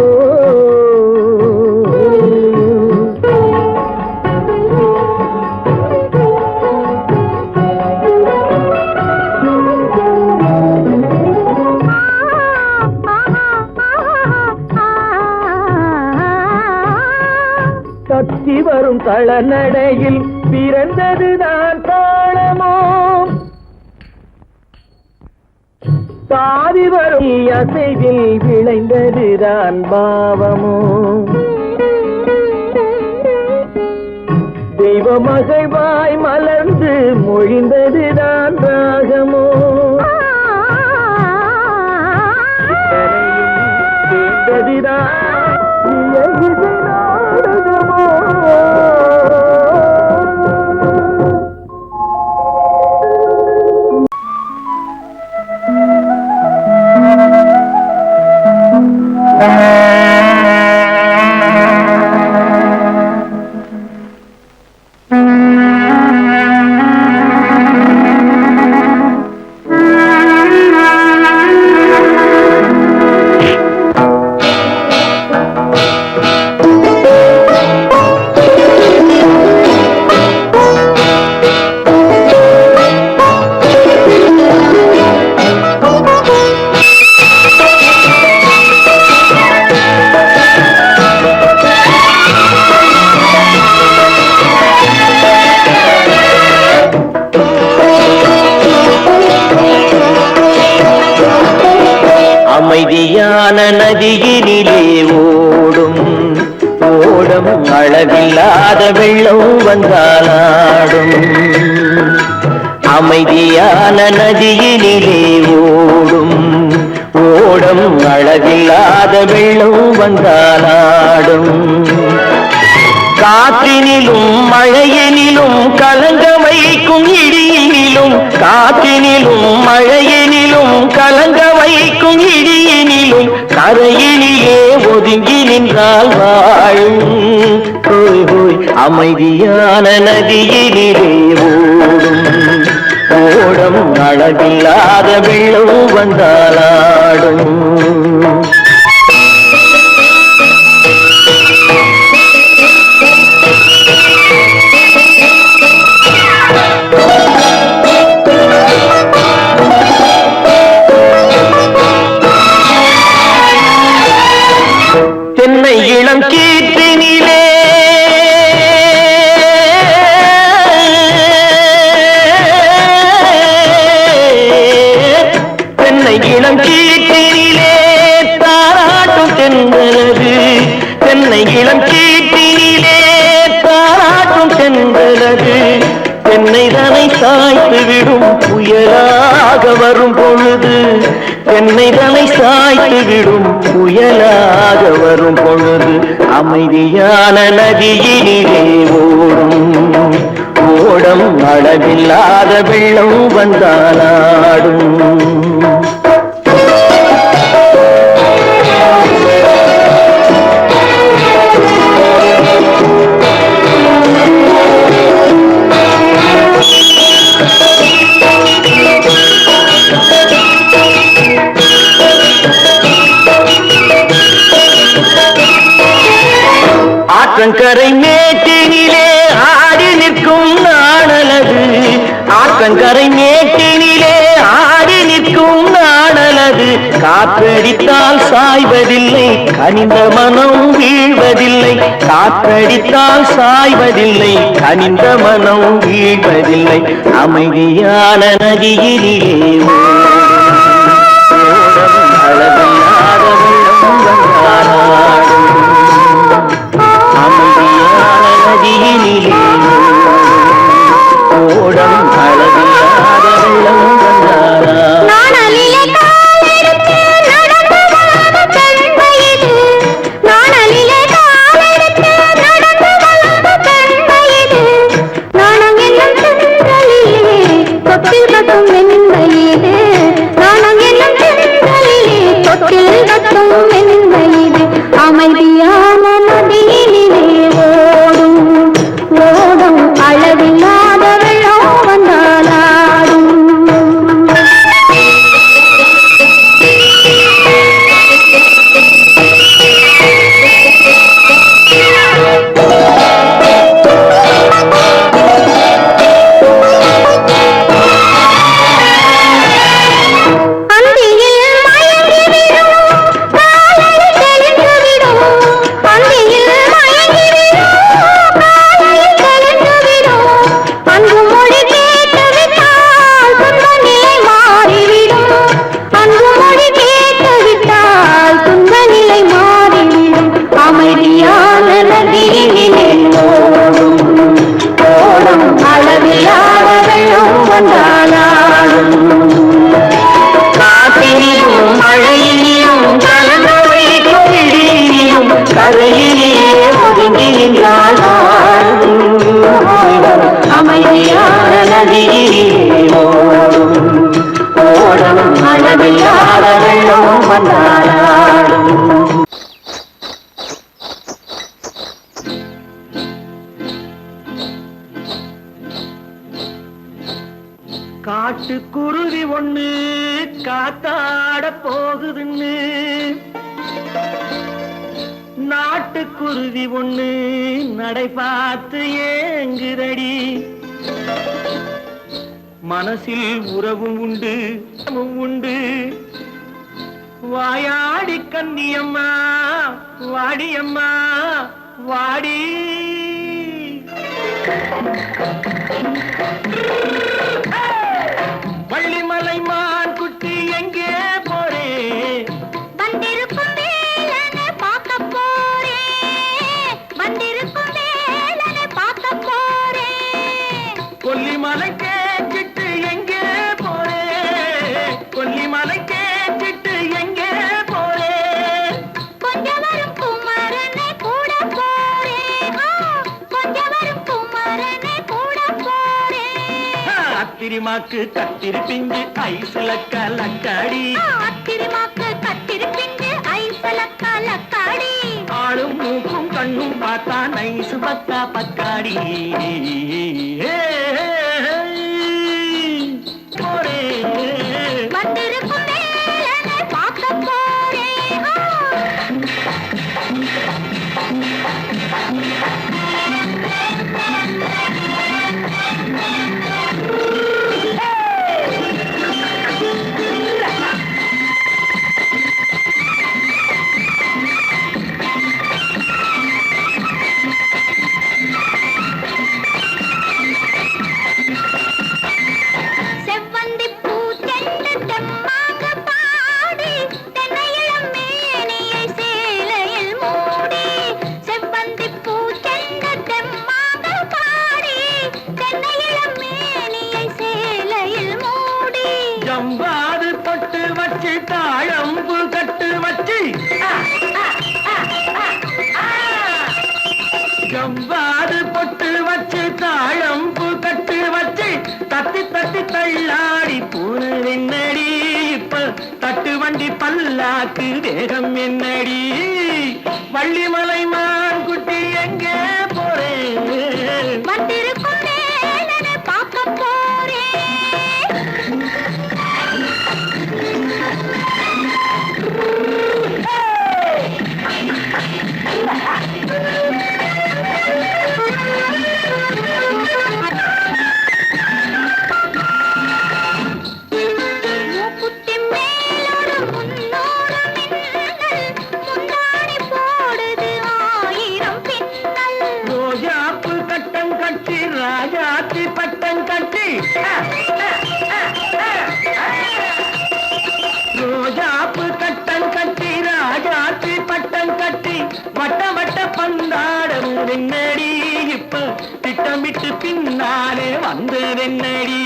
தத்தி வரும் தளநடையில் பிறந்ததுதான் தாளமோ தாவி வரும் அசைவில் விளைந்ததுதான் பாவமோ தெய்வ மகிழ்வாய் மலர்ந்து மொழிந்ததுதான் ராகமோ கேட்டதுதான் அமைதியான நதியினிலே ஓடும் ஓடும் அளவில்லாத வெள்ளம் வந்தாலாடும் அமைதியான நதியினிலே ஓடும் ஓடம் அளவில்லாத வெள்ளம் வந்தாலாடும் காற்றினிலும் மழையினிலும் கலங்க வைக்கும் இடியினிலும் காற்றினிலும் மழையினிலும் கலங்க வைக்கும் இடியினிலும் கரையினிலே ஒதுங்கி நின்றால் வாழும் ஹோய் ஹோய் அமைதியான நதியினிலே ஓடும் ஓடம் அளவில்லாத வெள்ளம் வந்தாலாடும் தென்னை இளம் கீற்றினிலே தென்னை இளம் கீற்றினிலே தாராட்டும் தென்றலது தென்னை இளம் கீற்றினிலே தாராட்டும் தென்றலது தென்னை தனை சாய்த்து விடும் புயலாக வரும் பொழுது தென்னை தனை சாய்த்து விடும் புயலாக வரும் பொழுது அமைதியான நதியினிலே ஓடும் ஓடம் அளவில்லாத வெள்ளம் வந்தாலாடும் ஆற்றங்கரை மேட்டினிலே ஆடி நிற்கும் நாணலது ஆற்றங்கரை மேட்டினிலே ஆடி நிற்கும் நாணலது காற்றடித்தால் சாய்வதில்லை கனிந்த மனம் வீழ்வதில்லை காற்றடித்தால் சாய்வதில்லை கனிந்த மனம் வீழ்வதில்லை அமைதியான நதியினிலே அளவில்லாத வெள்ளம் வந்தாலாடும் அமைதியான நதியினிலே ஓடம் அளவில்லாத வெள்ளம் வந்தாலாடும் அமைதியான நதியினிலே ஓடும் ஓடும் அளவில்லாத வெள்ளம் வந்தாலாடும் அமைதியான நதியிலே ஓடும் ஓடும் அளவில்லாத வெள்ளம் வந்தாலாடும் காட்டுக்குருவி ஒண்ணு காத்தாட போகுதுன்னு நாட்டுக்குருவி ஒண்ணு நடை பார்த்து ஏங்குதடி மனசில் உறவும் உண்டு உண்டு வாயாடி கன்னியம்மா வாடியம்மா வாடி வள்ளிமலை மான் குட்டி எங்கே போறே வந்திருக்கும் வேலனை பார்க்க போறேன் வந்திருக்கும் வேலனை பார்க்க போறேன் கொல்லிமலை கேட்டுட்டு எங்கே போறே கொல்லிமலை கேட்டுட்டு எங்கே அத்திரிமாக்கு கத்திரி பிஞ்சு ஐசுல கலக்காடி அத்திரிமாக்கு கத்திரி பிஞ்சு ஐசுல கலக்காடி ஆளும் மூக்கும் கண்ணும் பார்த்தா நைசு பக்கா பக்காடி வந்திருக்கும் வேலனை பார்க்க போறேன் செவ்வந்தி பூ தெண்டு தெம்மாக பாடி தென்னையிளம் மேனியை சேலையில் மூடி செவ்வந்தி பூ தெண்டு தெம்மாக பாடி தென்னையிளம் மேனியை சேலையில் மூடி ஜம்பாது பொட்டு வச்சு தாழம்பு கட்டு வச்சு ஜம்பாது பொட்டு வச்சு தாழம்பு கட்டு வச்சு தத்தி தத்தி தள்ளாடி பூன என்னடி இப்ப தட்டு வண்டி பல்லாக்கு வேகம் என்னடி வள்ளிமலை மான் குட்டி எங்கே போறேன் வந்திருக்கும் வேலனை பார்க்க போறேன் மூக்குத்தி மேலோடு முன்னோடு மின்னல் முந்தாணி போடுது ஆயிரம் பின்னல் ரோஜாப்பு கட்டம் கட்டி ராஜாத்தி பட்டம் கட்டி ரோஜாப்பு கட்டம் கட்டி ராஜாத்தி பட்டம் கட்டி வட்ட வட்ட பந்தாடம் என்னடி இப்ப திட்டமிட்டு பின்னாலே வந்ததென்னடி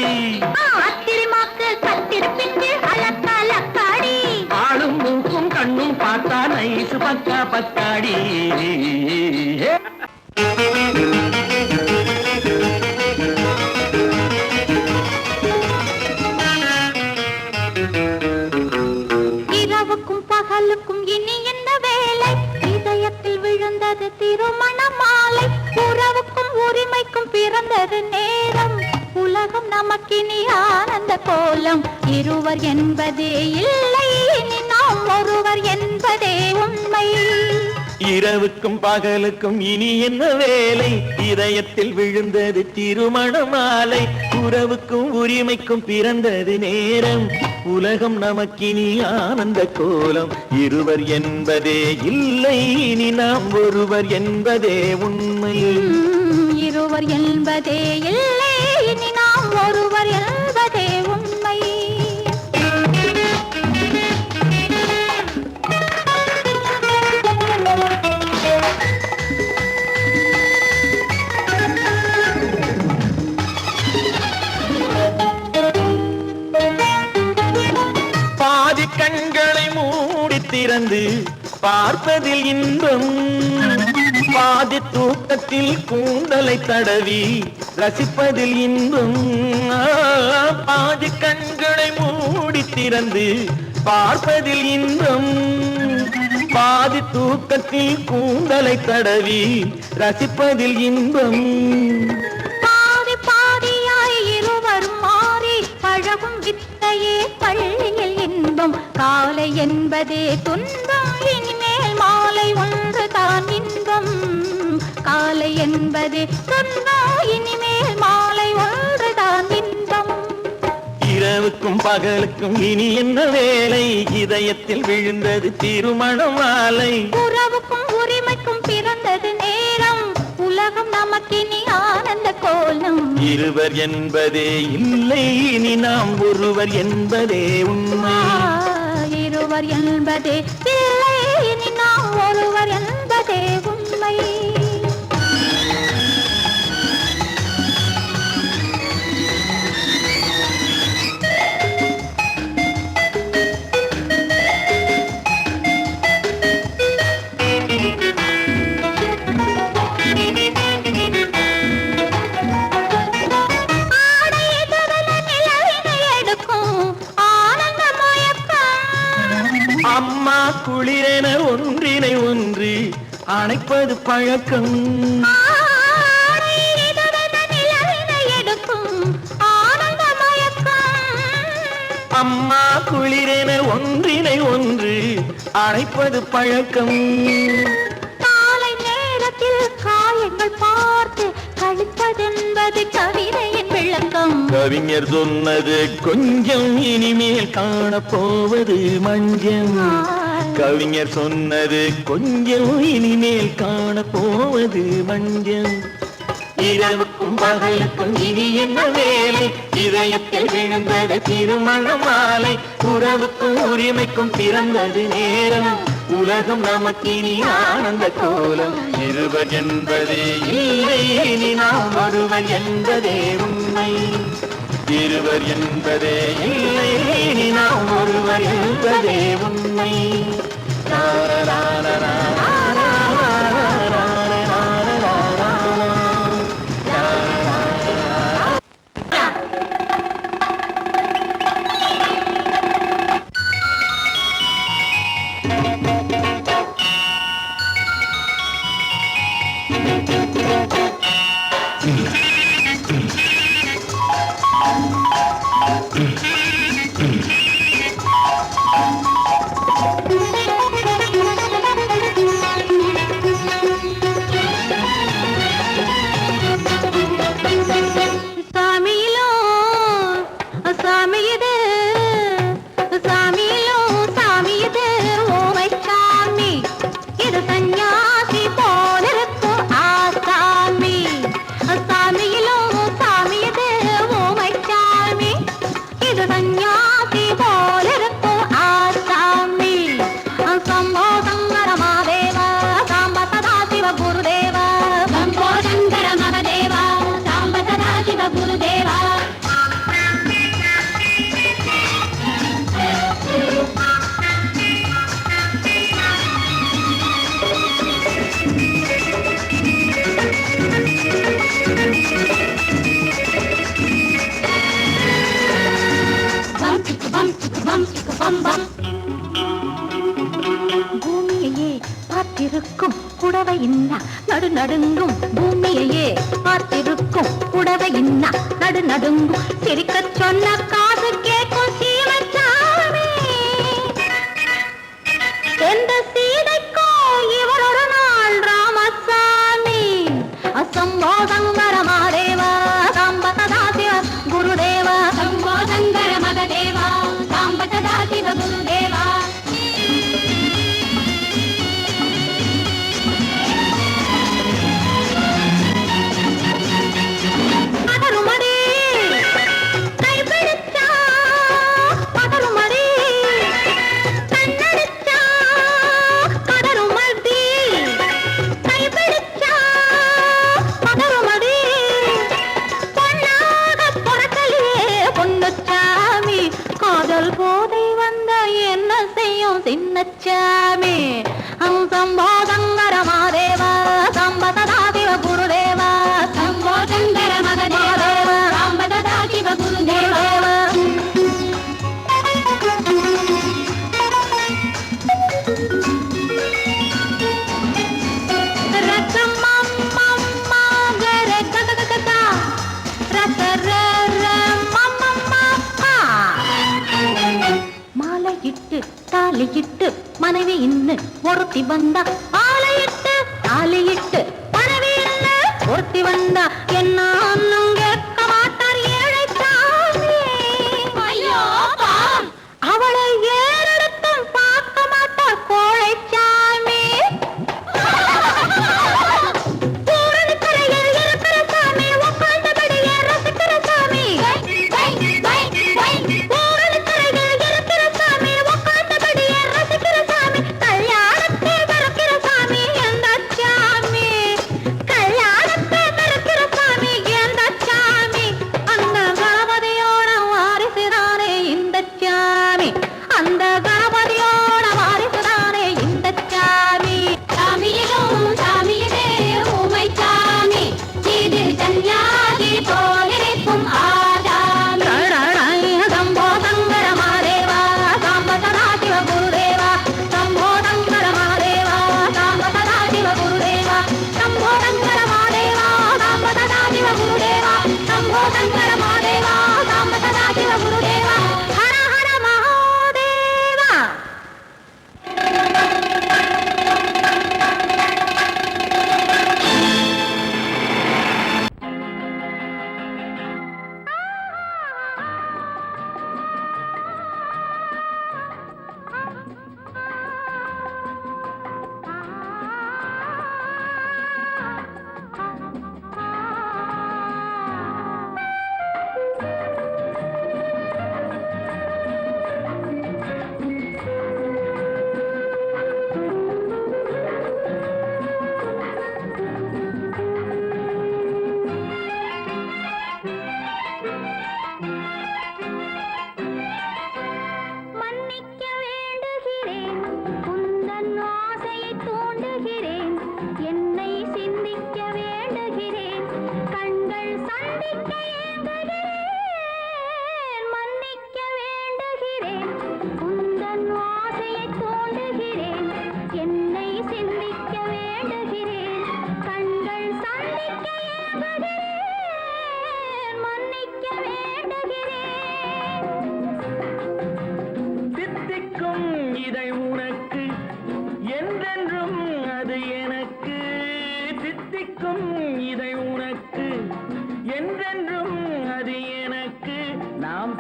அத்திரிமாக்கு கத்திரி பிஞ்சு அலக்காடி ஆளும் மூக்கும் கண்ணும் பார்த்தா நைசு பக்கா பக்காடி இரவுக்கும் பகலுக்கும் இனி என்ன வேலை இதயத்தில் விழுந்தது திருமண மாலை உறவுக்கும் உரிமைக்கும் பிறந்தது நேரம் உலகம் நமக்கினி ஆனந்த கோலம் இருவர் என்பதே இல்லை இனி நாம் ஒருவர் என்பதே உண்மை இரவுக்கும் பகலுக்கும் இனி என்ன வேலை இதயத்தில் விழுந்தது திருமண மாலை உறவுக்கும் உரிமைக்கும் பிறந்தது நேரம் உலகம் நமக்கினி ஆனந்த கோலம் இருவர் என்பதே இல்லை இனி நாம் ஒருவர் என்பதே உண்மை இருவர் என்பதே இல்லை இனி நாம் ஒருவர் என்பதே உண்மை பாதி கண்களை மூடி திறந்து பார்ப்பதில் இன்பம் பாதி தூக்கத்தில் கூந்தலை தடவி ரசிப்பதில் இன்பம் பாதி கண்களை மூடி திறந்து பார்ப்பதில் இன்பம் பாதி தூக்கத்தில் கூந்தலை தடவி ரசிப்பதில் இன்பம் பாதி பாதியாய் இருவர் மாறி பழகும் வித்தையே பள்ளியில் இன்பம் காலை என்பதே துன்பம் இனிமேல் மாலை ஒன்று தான் இன்பம் காலை என்பதே துன்பம் இனிமேல் மாலை ஒன்று தான் இன்பம் இரவுக்கும் பகலுக்கும் இனி என்ன வேலை இதயத்தில் விழுந்தது திருமண மாலை உறவுக்கும் உரிமைக்கும் பிறந்தது நேரம் உலகம் நமக்கினி ஆனந்த கோலம் இருவர் என்பதே இல்லை இனி நாம் ஒருவர் என்பதே உண்மை இருவர் என்பதே இல்லை இனி நாம் ஒருவர் என்பதே உண்மை ஆடை எதுவென குளிரென ஒன்றினை ஒன்று அணைப்பது பழக்கம். அம்மா குளிரென ஒன்றினை ஒன்று அணைப்பது பழக்கம். காலை நேரத்தில் காயங்கள் பார்த்து கழிப்பதென்பது கவிதையின் விளக்கம். கவிஞர் சொன்னது கொஞ்சம், இனிமேல் காணப்போவது மஞ்சள். கவிஞர் சொன்னது கொஞ்சம், இனிமேல் காணப்போவது மஞ்சள். இரவுக்கும் பகலுக்கும் இனி என்ன வேலை? இதயத்தில் விழுந்தது திருமண மாலை. உறவுக்கும் உரிமைக்கும் பிறந்தது நேரம். உலகம் நமக்கினி ஆனந்த கோலம். இருவர் என்பதே இல்லை, இனி நாம் ஒருவர் என்பதே உண்மை. இருவர் என்பதே இல்லை, இனி நாம் ஒருவர் என்பதே உண்மை. பூமியையே பார்த்திருக்கும் புடவை இன்னா நடு நடுங்கும். பூமியையே பார்த்திருக்கும் புடவை இன்னா நடு நடுங்கும். சிரிக்க சொன்ன காது கேட்கும் சீமச்சாமி. எந்த சீதைக்கோ இவர் ஒரு நாள் ராமசாமி. அசம்போதங்கர மாதேவா சாம்ப சதா சிவ குருதேவா. சம்போதங்கர மகதேவா சாம்ப சதா சிவ குருதேவா. சின்னச்சாமி சம்போதங்கர மாதேவா சாம்ப சதா சிவ குருதேவா. சம்போதங்கர மகதேவா சாம்ப சதா சிவ குருதேவா. மாலையிட்டு தாலியிட்டு மனைவி இன்னு ஒருத்தி வந்தா. ஆலையிட்டு தாலியிட்டு மனைவி இன்னு ஒருத்தி வந்தா. என்ன ஒன்னும் கேட்க மாட்டார் ஏழைச்சாமி. ஐயோ அவளை ஏறெடுத்தும் பார்க்க மாட்டார் கோழைச்சாமி. பூரணிக்கரையில் இருக்கிற சாமி உட்கார்ந்தபடியே ரசிக்கிற சாமி. கல்யாணத்தை மறக்கிற சாமி எந்த சாமி.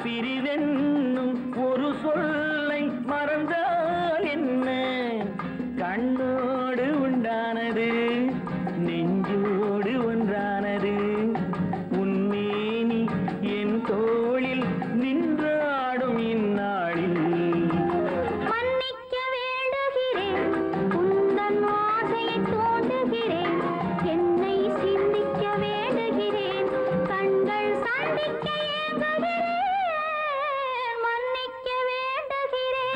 பிரிவென்னும் ஒரு சொல்லை மறந்தால் என்ன கண்ணோடு உண்டானது நெஞ்சோடு ஒன்றானது உன்னேனி என் தோளில் நின்றாடும் இந்நாளில் மன்னிக்க வேண்டுகிறேன் உந்தன் ஆசையை தோண்டுகிறேன் என்னை சிந்திக்க வேண்டுகிறேன் கண்கள் சந்திக்க ஏங்குகிறேன் மன்னிக்க வேண்டுகிறேன்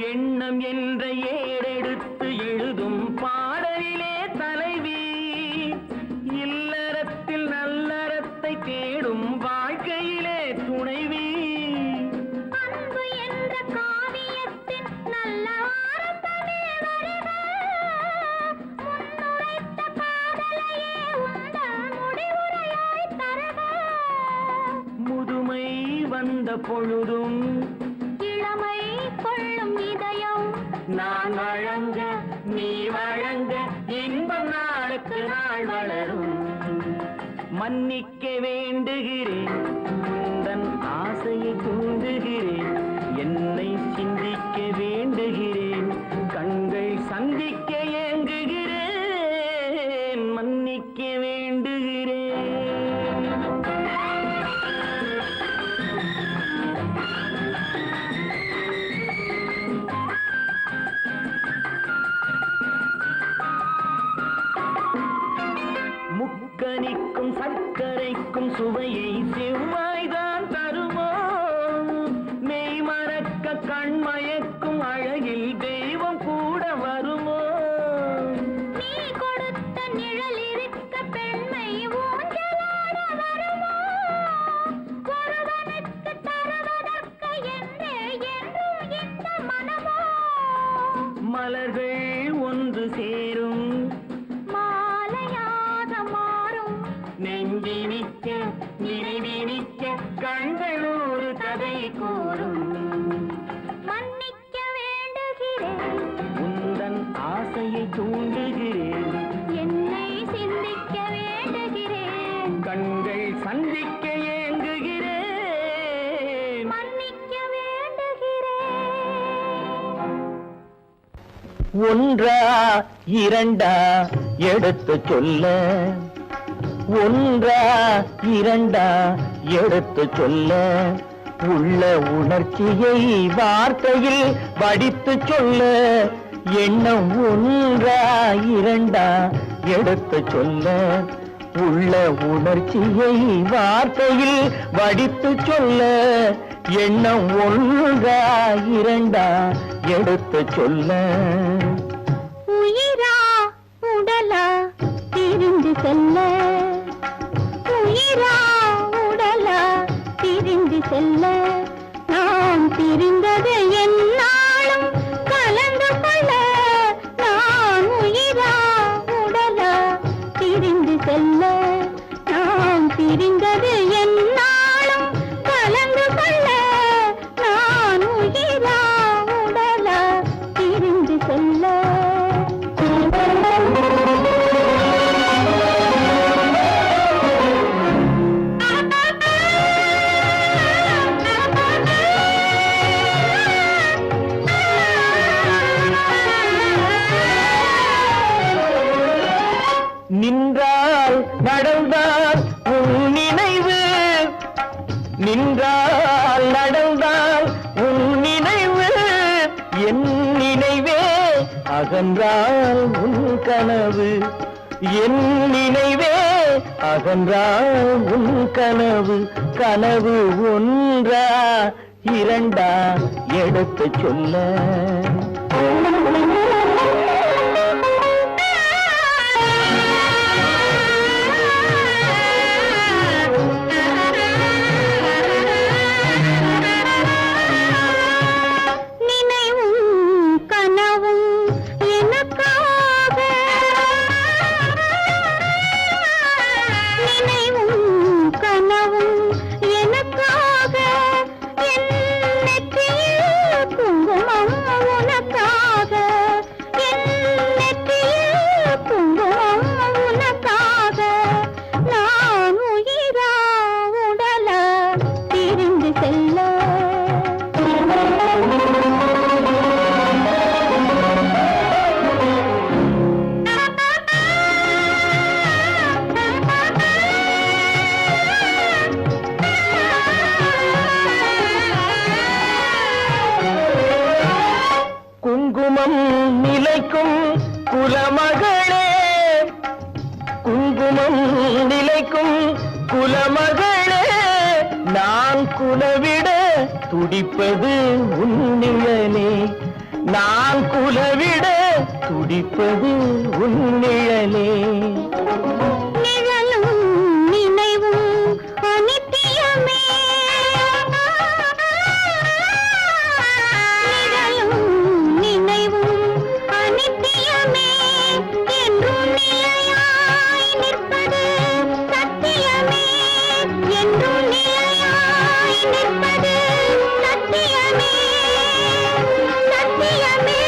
எண்ணம் என்ற ஏடெடுத்து எழுதும் பாடலிலே தலைவி இல்லறத்தில் நல்லறத்தை தேடும் வாழ்க்கையிலே துணைவி அன்பு என்ற காவியத்தின் நல்ல வார்த்தையே வருக முன்னுரைத்த காதலையே உந்தன் முடிவுரையாய் தருக முதுமை வந்த பொழுதும் இளமை கொள்ளும் இதயம் நான் வழங்க நீ வழங்க இன்பம் நாளுக்கு நாள் வளரும் மன்னிக்க வேண்டுகிறேன் உந்தன் ஆசையை தூண்டுகிறேன் என்னை சிந்திக்க வேண்டுகிறேன் கண்கள் சந்திக்க ஏங்குகிறேன் மன்னிக்க வேண்டுகிறேன் முக்கனிக்கும் சர்க்கரைக்கும் சுவையை செவ்வாய்தான் தருமோ மெய் மறக்க கண்மயக்கும் அழகில் தெய்வம் கூட வருமோ நீ கொடுத்த நிழல் இருக்க பெண்மை ஊஞ்சலாட வருமோ ஒருவனுக்கு தருவதற்கு என்றே என்றும் இந்த மனமோ மலர்கள் ஒன்று சேரும் மாலையாக மாறும் நெஞ்சினிக்க நினைவினிக்க கண்கள் ஒரு கதை கூறும் மன்னிக்க வேண்டுகிறேன் உந்தன் ஆசையை தூண்டுகிறேன் என்னை சிந்திக்க வேண்டுகிறேன் கண்கள் சந்திக்க ஏங்குகிறேன் மன்னிக்க வேண்டுகிறேன் ஒன்றா இரண்டா எடுத்து சொல்ல ஒன்றா இரண்டா எடுத்து சொல்ல உள்ள உணர்ச்சியை வார்த்தையில் வடித்து சொல்ல எண்ணம் ஒன்றா இரண்டா எடுத்து சொல்ல உள்ள உணர்ச்சியை வார்த்தையில் வடித்து சொல்ல எண்ணம் ஒன்றா இரண்டா எடுத்து சொல்ல உயிரா உடலா பிரிந்து செல்ல உயிரா உடலா பிரிந்து செல்ல நாம் பிரிந்தது என்னாலும் கலந்து கொள்ள நான் உயிரா உடலா பிரிந்து செல்ல நாம் பிரிந்தது என்னாலும் கலந்து கொள்ள நான் உயிரா உடலா பிரிந்து செல்ல நின்றால் நடந்தால் உன் நினைவு நின்றால் நடந்தால் உன் நினைவு என் நினைவே அகன்றால் உன் கனவு என் நினைவே அகன்றால் உன் கனவு கனவு ஒன்றா இரண்டா எடுத்து சொல்ல கனவும் எனக்காக என் நெற்றியில் துடிப்பது உன் நிழலே, நான் குலவிட துடிப்பது உன் நிழலே. நிழலும் நினைவும் அனித்தியமே, நிழலும் நினைவும் அனித்தியமே, என்றும் நிலையாய் நிற்பது சத்தியமே, என்றும் நிலையாய் நிற்பது சத்தியமே, சத்தியமே,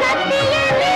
சத்தியமே.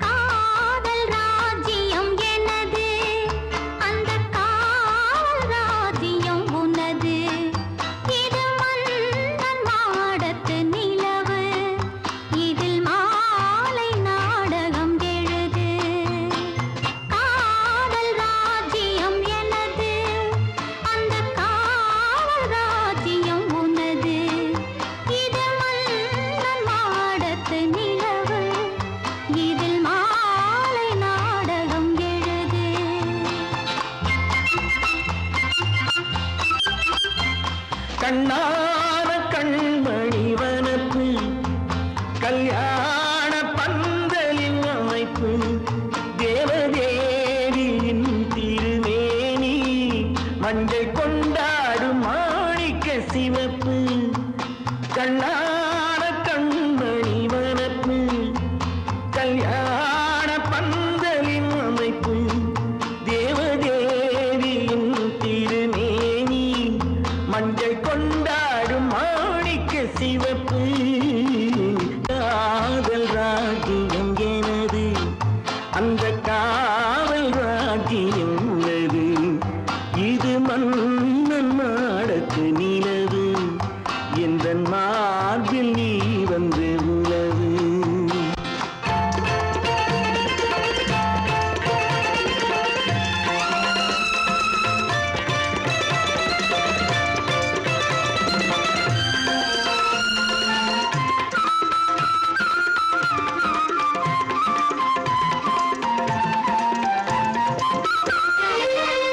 காதல் ராஜ்யம் எனது, அந்த காவல் ராஜ்யம் உனது, இது மன்னன் மாடத்து நிலவு, இதில் மாலை நாடகம் எழுது. காதல் ராஜ்யம் எனது, அந்த காவல் ராஜ்யம் உனது, இது மன்னன் மாடத்து நிலவு, இதில் மாலை நாடகம் எழுது. கண்ணான கண்மணி வனப்பு, கல்யாண பந்தலின் அமைப்பு, தேவதேவியின் திருமேனி, மஞ்சள் கொண்டாடும் மாணிக்க சிவப்பு. கண்ணான கண்மணி வனப்பு, கல்யாண பந்தலின் அமைப்பு, தேவதேவியின் திருமேனி, மஞ்சள் கொண்டாடும் மாணிக்க சிவப்பு. காதல் ராஜ்யம் எனது, அந்த காவல் ராஜ்யம் உள்ளது, இது மன்னன் மாடத்து நிலவு, எந்த மார்பில் நீ வந்து உலவு.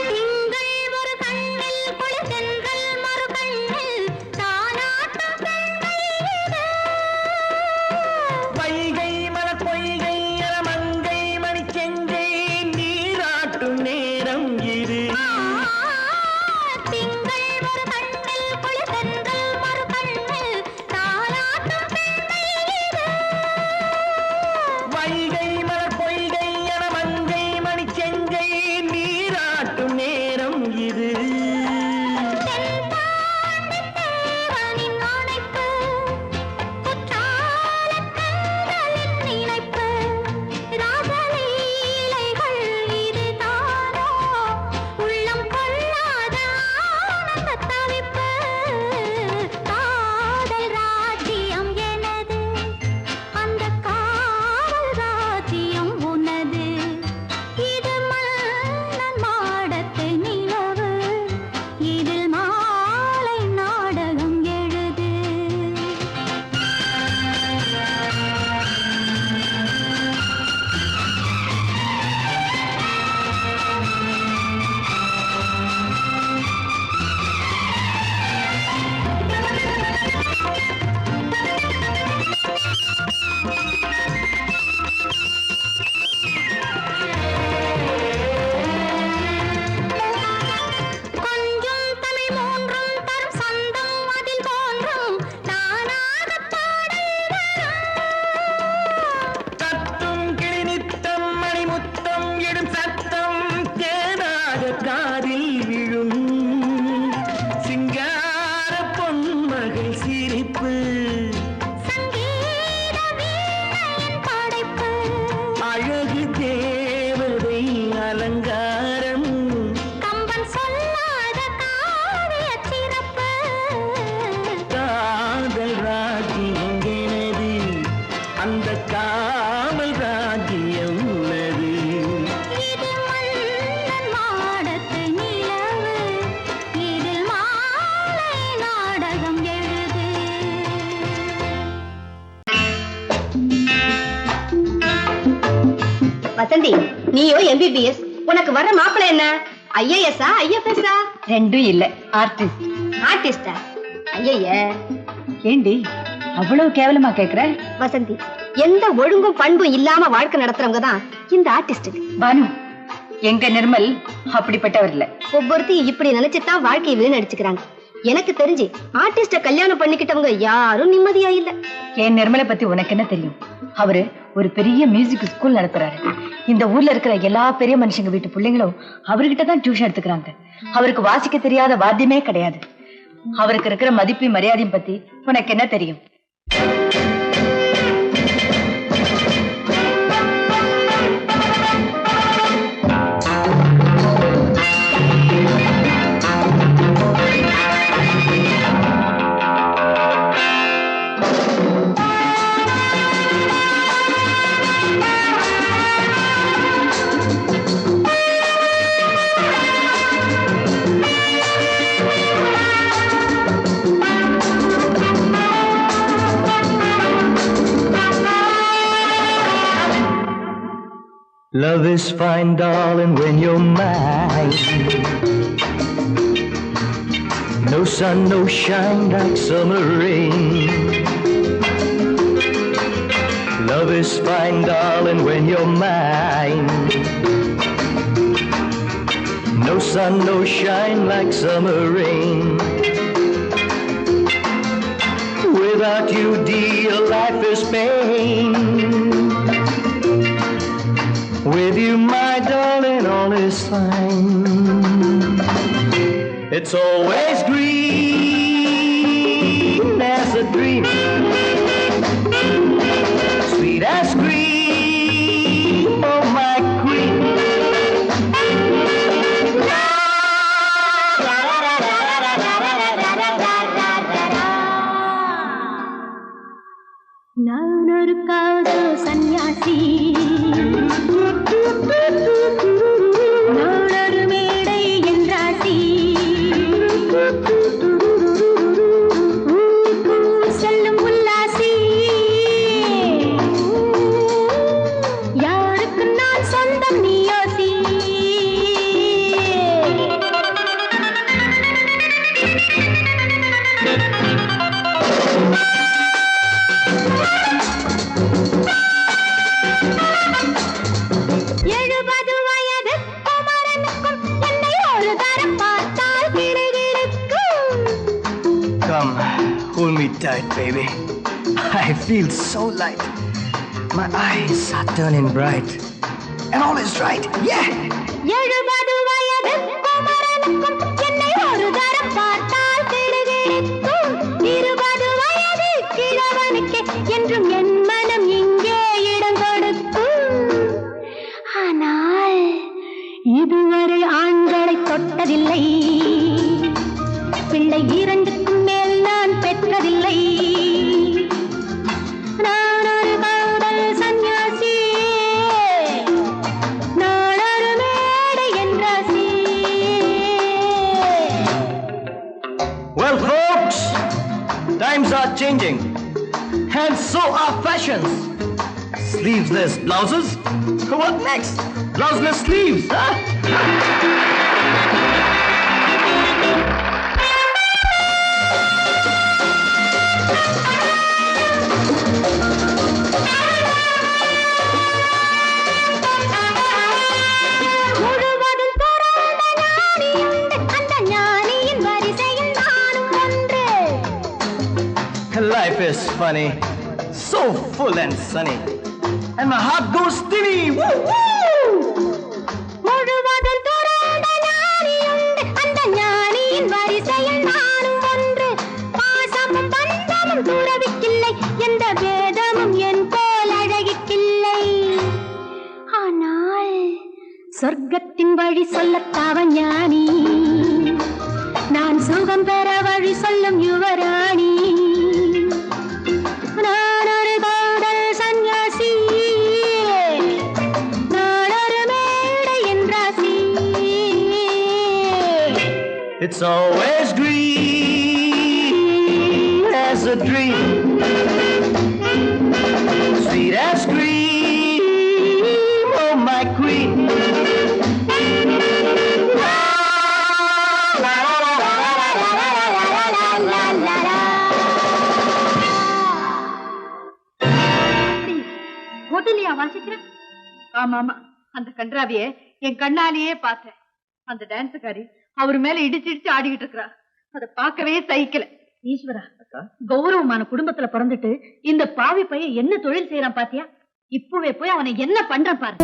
திங்கள் ஒரு கண்ணில் குளிர்தென்றல் மறு கண்ணில் தானாட்டும் பெண்கள் இது. சிரிப்பு அழகு தேவதை அலங்காரம் கம்பன் சொல்லாத காவிய சிறப்பு காதல் ராஜ்யம் எனது அந்த காமல் ராஜ்யம் உள்ளது இது மன்னன் மாடத்து நிலவு இதில் மாலை நாடகம் எழுது வசந்தி, நீயோ எம்பிபிஎஸ், உனக்கு வர்ற மாப்பிள்ளை என்ன? ஐஏஎஸ்ஆ ஐஎஃப்எஸ்ஆ? ரெண்டும் இல்ல, ஆர்டிஸ்ட். ஆர்டிஸ்டா? ஐய ஏண்டி அவ்வளவு கேவலமா கேக்குற? வசந்தி, எந்த ஒழுங்கும் பண்பும் இல்லாம வாழ்க்கை நடத்துறவங்க தான் இந்த ஆர்டிஸ்ட். பானு, எங்க நிர்மல் அப்படிப்பட்டவர் இல்ல. ஒவ்வொருத்தையும் இப்படி நினைச்சுதான் வாழ்க்கையை வீணடிச்சுக்கிறாங்க. எனக்கு தெரிஞ்சு ஆர்டிஸ்ட கல்யாணம் பண்ணிக்கிட்டவங்க யாரும் நிம்மதியா இல்ல. என் நிர்மலை பத்தி உனக்கு என்ன தெரியும்? அவரு ஒரு பெரிய மியூசிக் ஸ்கூல் நடத்துறாரு. இந்த ஊர்ல இருக்கிற எல்லா பெரிய மனுஷங்க வீட்டு பிள்ளைங்களும் அவர்கிட்ட தான் டியூஷன் எடுத்துக்கிறாங்க. அவருக்கு வாசிக்க தெரியாத வாத்தியமே கிடையாது. அவருக்கு இருக்கிற மதிப்பு மரியாதையும் பத்தி உனக்கு என்ன தெரியும்? Love is fine, darling, when you're mine. No sun, no shine like summer rain. Love is fine, darling, when you're mine. No sun, no shine like summer rain. Without you, dear, life is pain. With you, my darling, all is fine. It's always green as a dream, sweet as cream, oh my queen. நான் ஒரு காதல் சன்னியாசி, நானொரு மேடை என்றாசி, செல்லும் உல்லாசி, யாருக்கு நான் சொந்தம் நீ யோசி. Come, hold me tight, baby. I feel so light. My eyes are turning bright. And all is right, yeah! 70 வயது குமரனுக்கும் என்னை ஒரு தரம் பார்த்தால் கிடுகிடுக்கும். 20 வயது கிழவனுக்கு என்றும் என் மனம் இங்கே இடம் கொடுக்கும். ஆனால் இதுவரை ஆண்களை தொட்டதில்லை, பிள்ளை 2க்கும் மேல் நான் பெற்றதில்லை. நான் ஒரு காதல் சன்னியாசி, நான் ஒரு மேடை என்றாசி. Well, folks, times are changing. And so are fashions. Sleeveless blouses? What next? Blouseless sleeves, huh? Life is funny, so full and sunny, and my heart goes stinny. Woo woo! முழுவதும் துறந்த ஞானியுண்டு, அந்த ஞானியின் வரிசையில் நானும் ஒன்று. பாசமும் பந்தமும் வழி சொல்லத்தாவன் ஞானி, நான் சுகம் பெற வழி சொல்லும் யுவராணி. நான் ஒரு காதல் சன்னியாசி, நான் ஒரு மேடையின் ராசி. It's always green as a dream, sweet as cream, oh my queen. ஹோட்டலியா வாசிக்கிற? ஆமா ஆமா, அந்த கன்றாவிய என் கண்ணாலேயே பார்த்தேன். அந்த டான்ஸுக்காரி அவர் மேல இடிச்சு இடிச்சு ஆடிக்கிட்டு இருக்கிறா. அதை பார்க்கவே சகிக்கல. ஈஸ்வரா, கௌரவமான குடும்பத்துல பிறந்துட்டு இந்த பாவி பையன் என்ன தொழில் செய்யறான் பாத்தியா? இப்பவே போய் அவனை என்ன பண்றான் பாரு.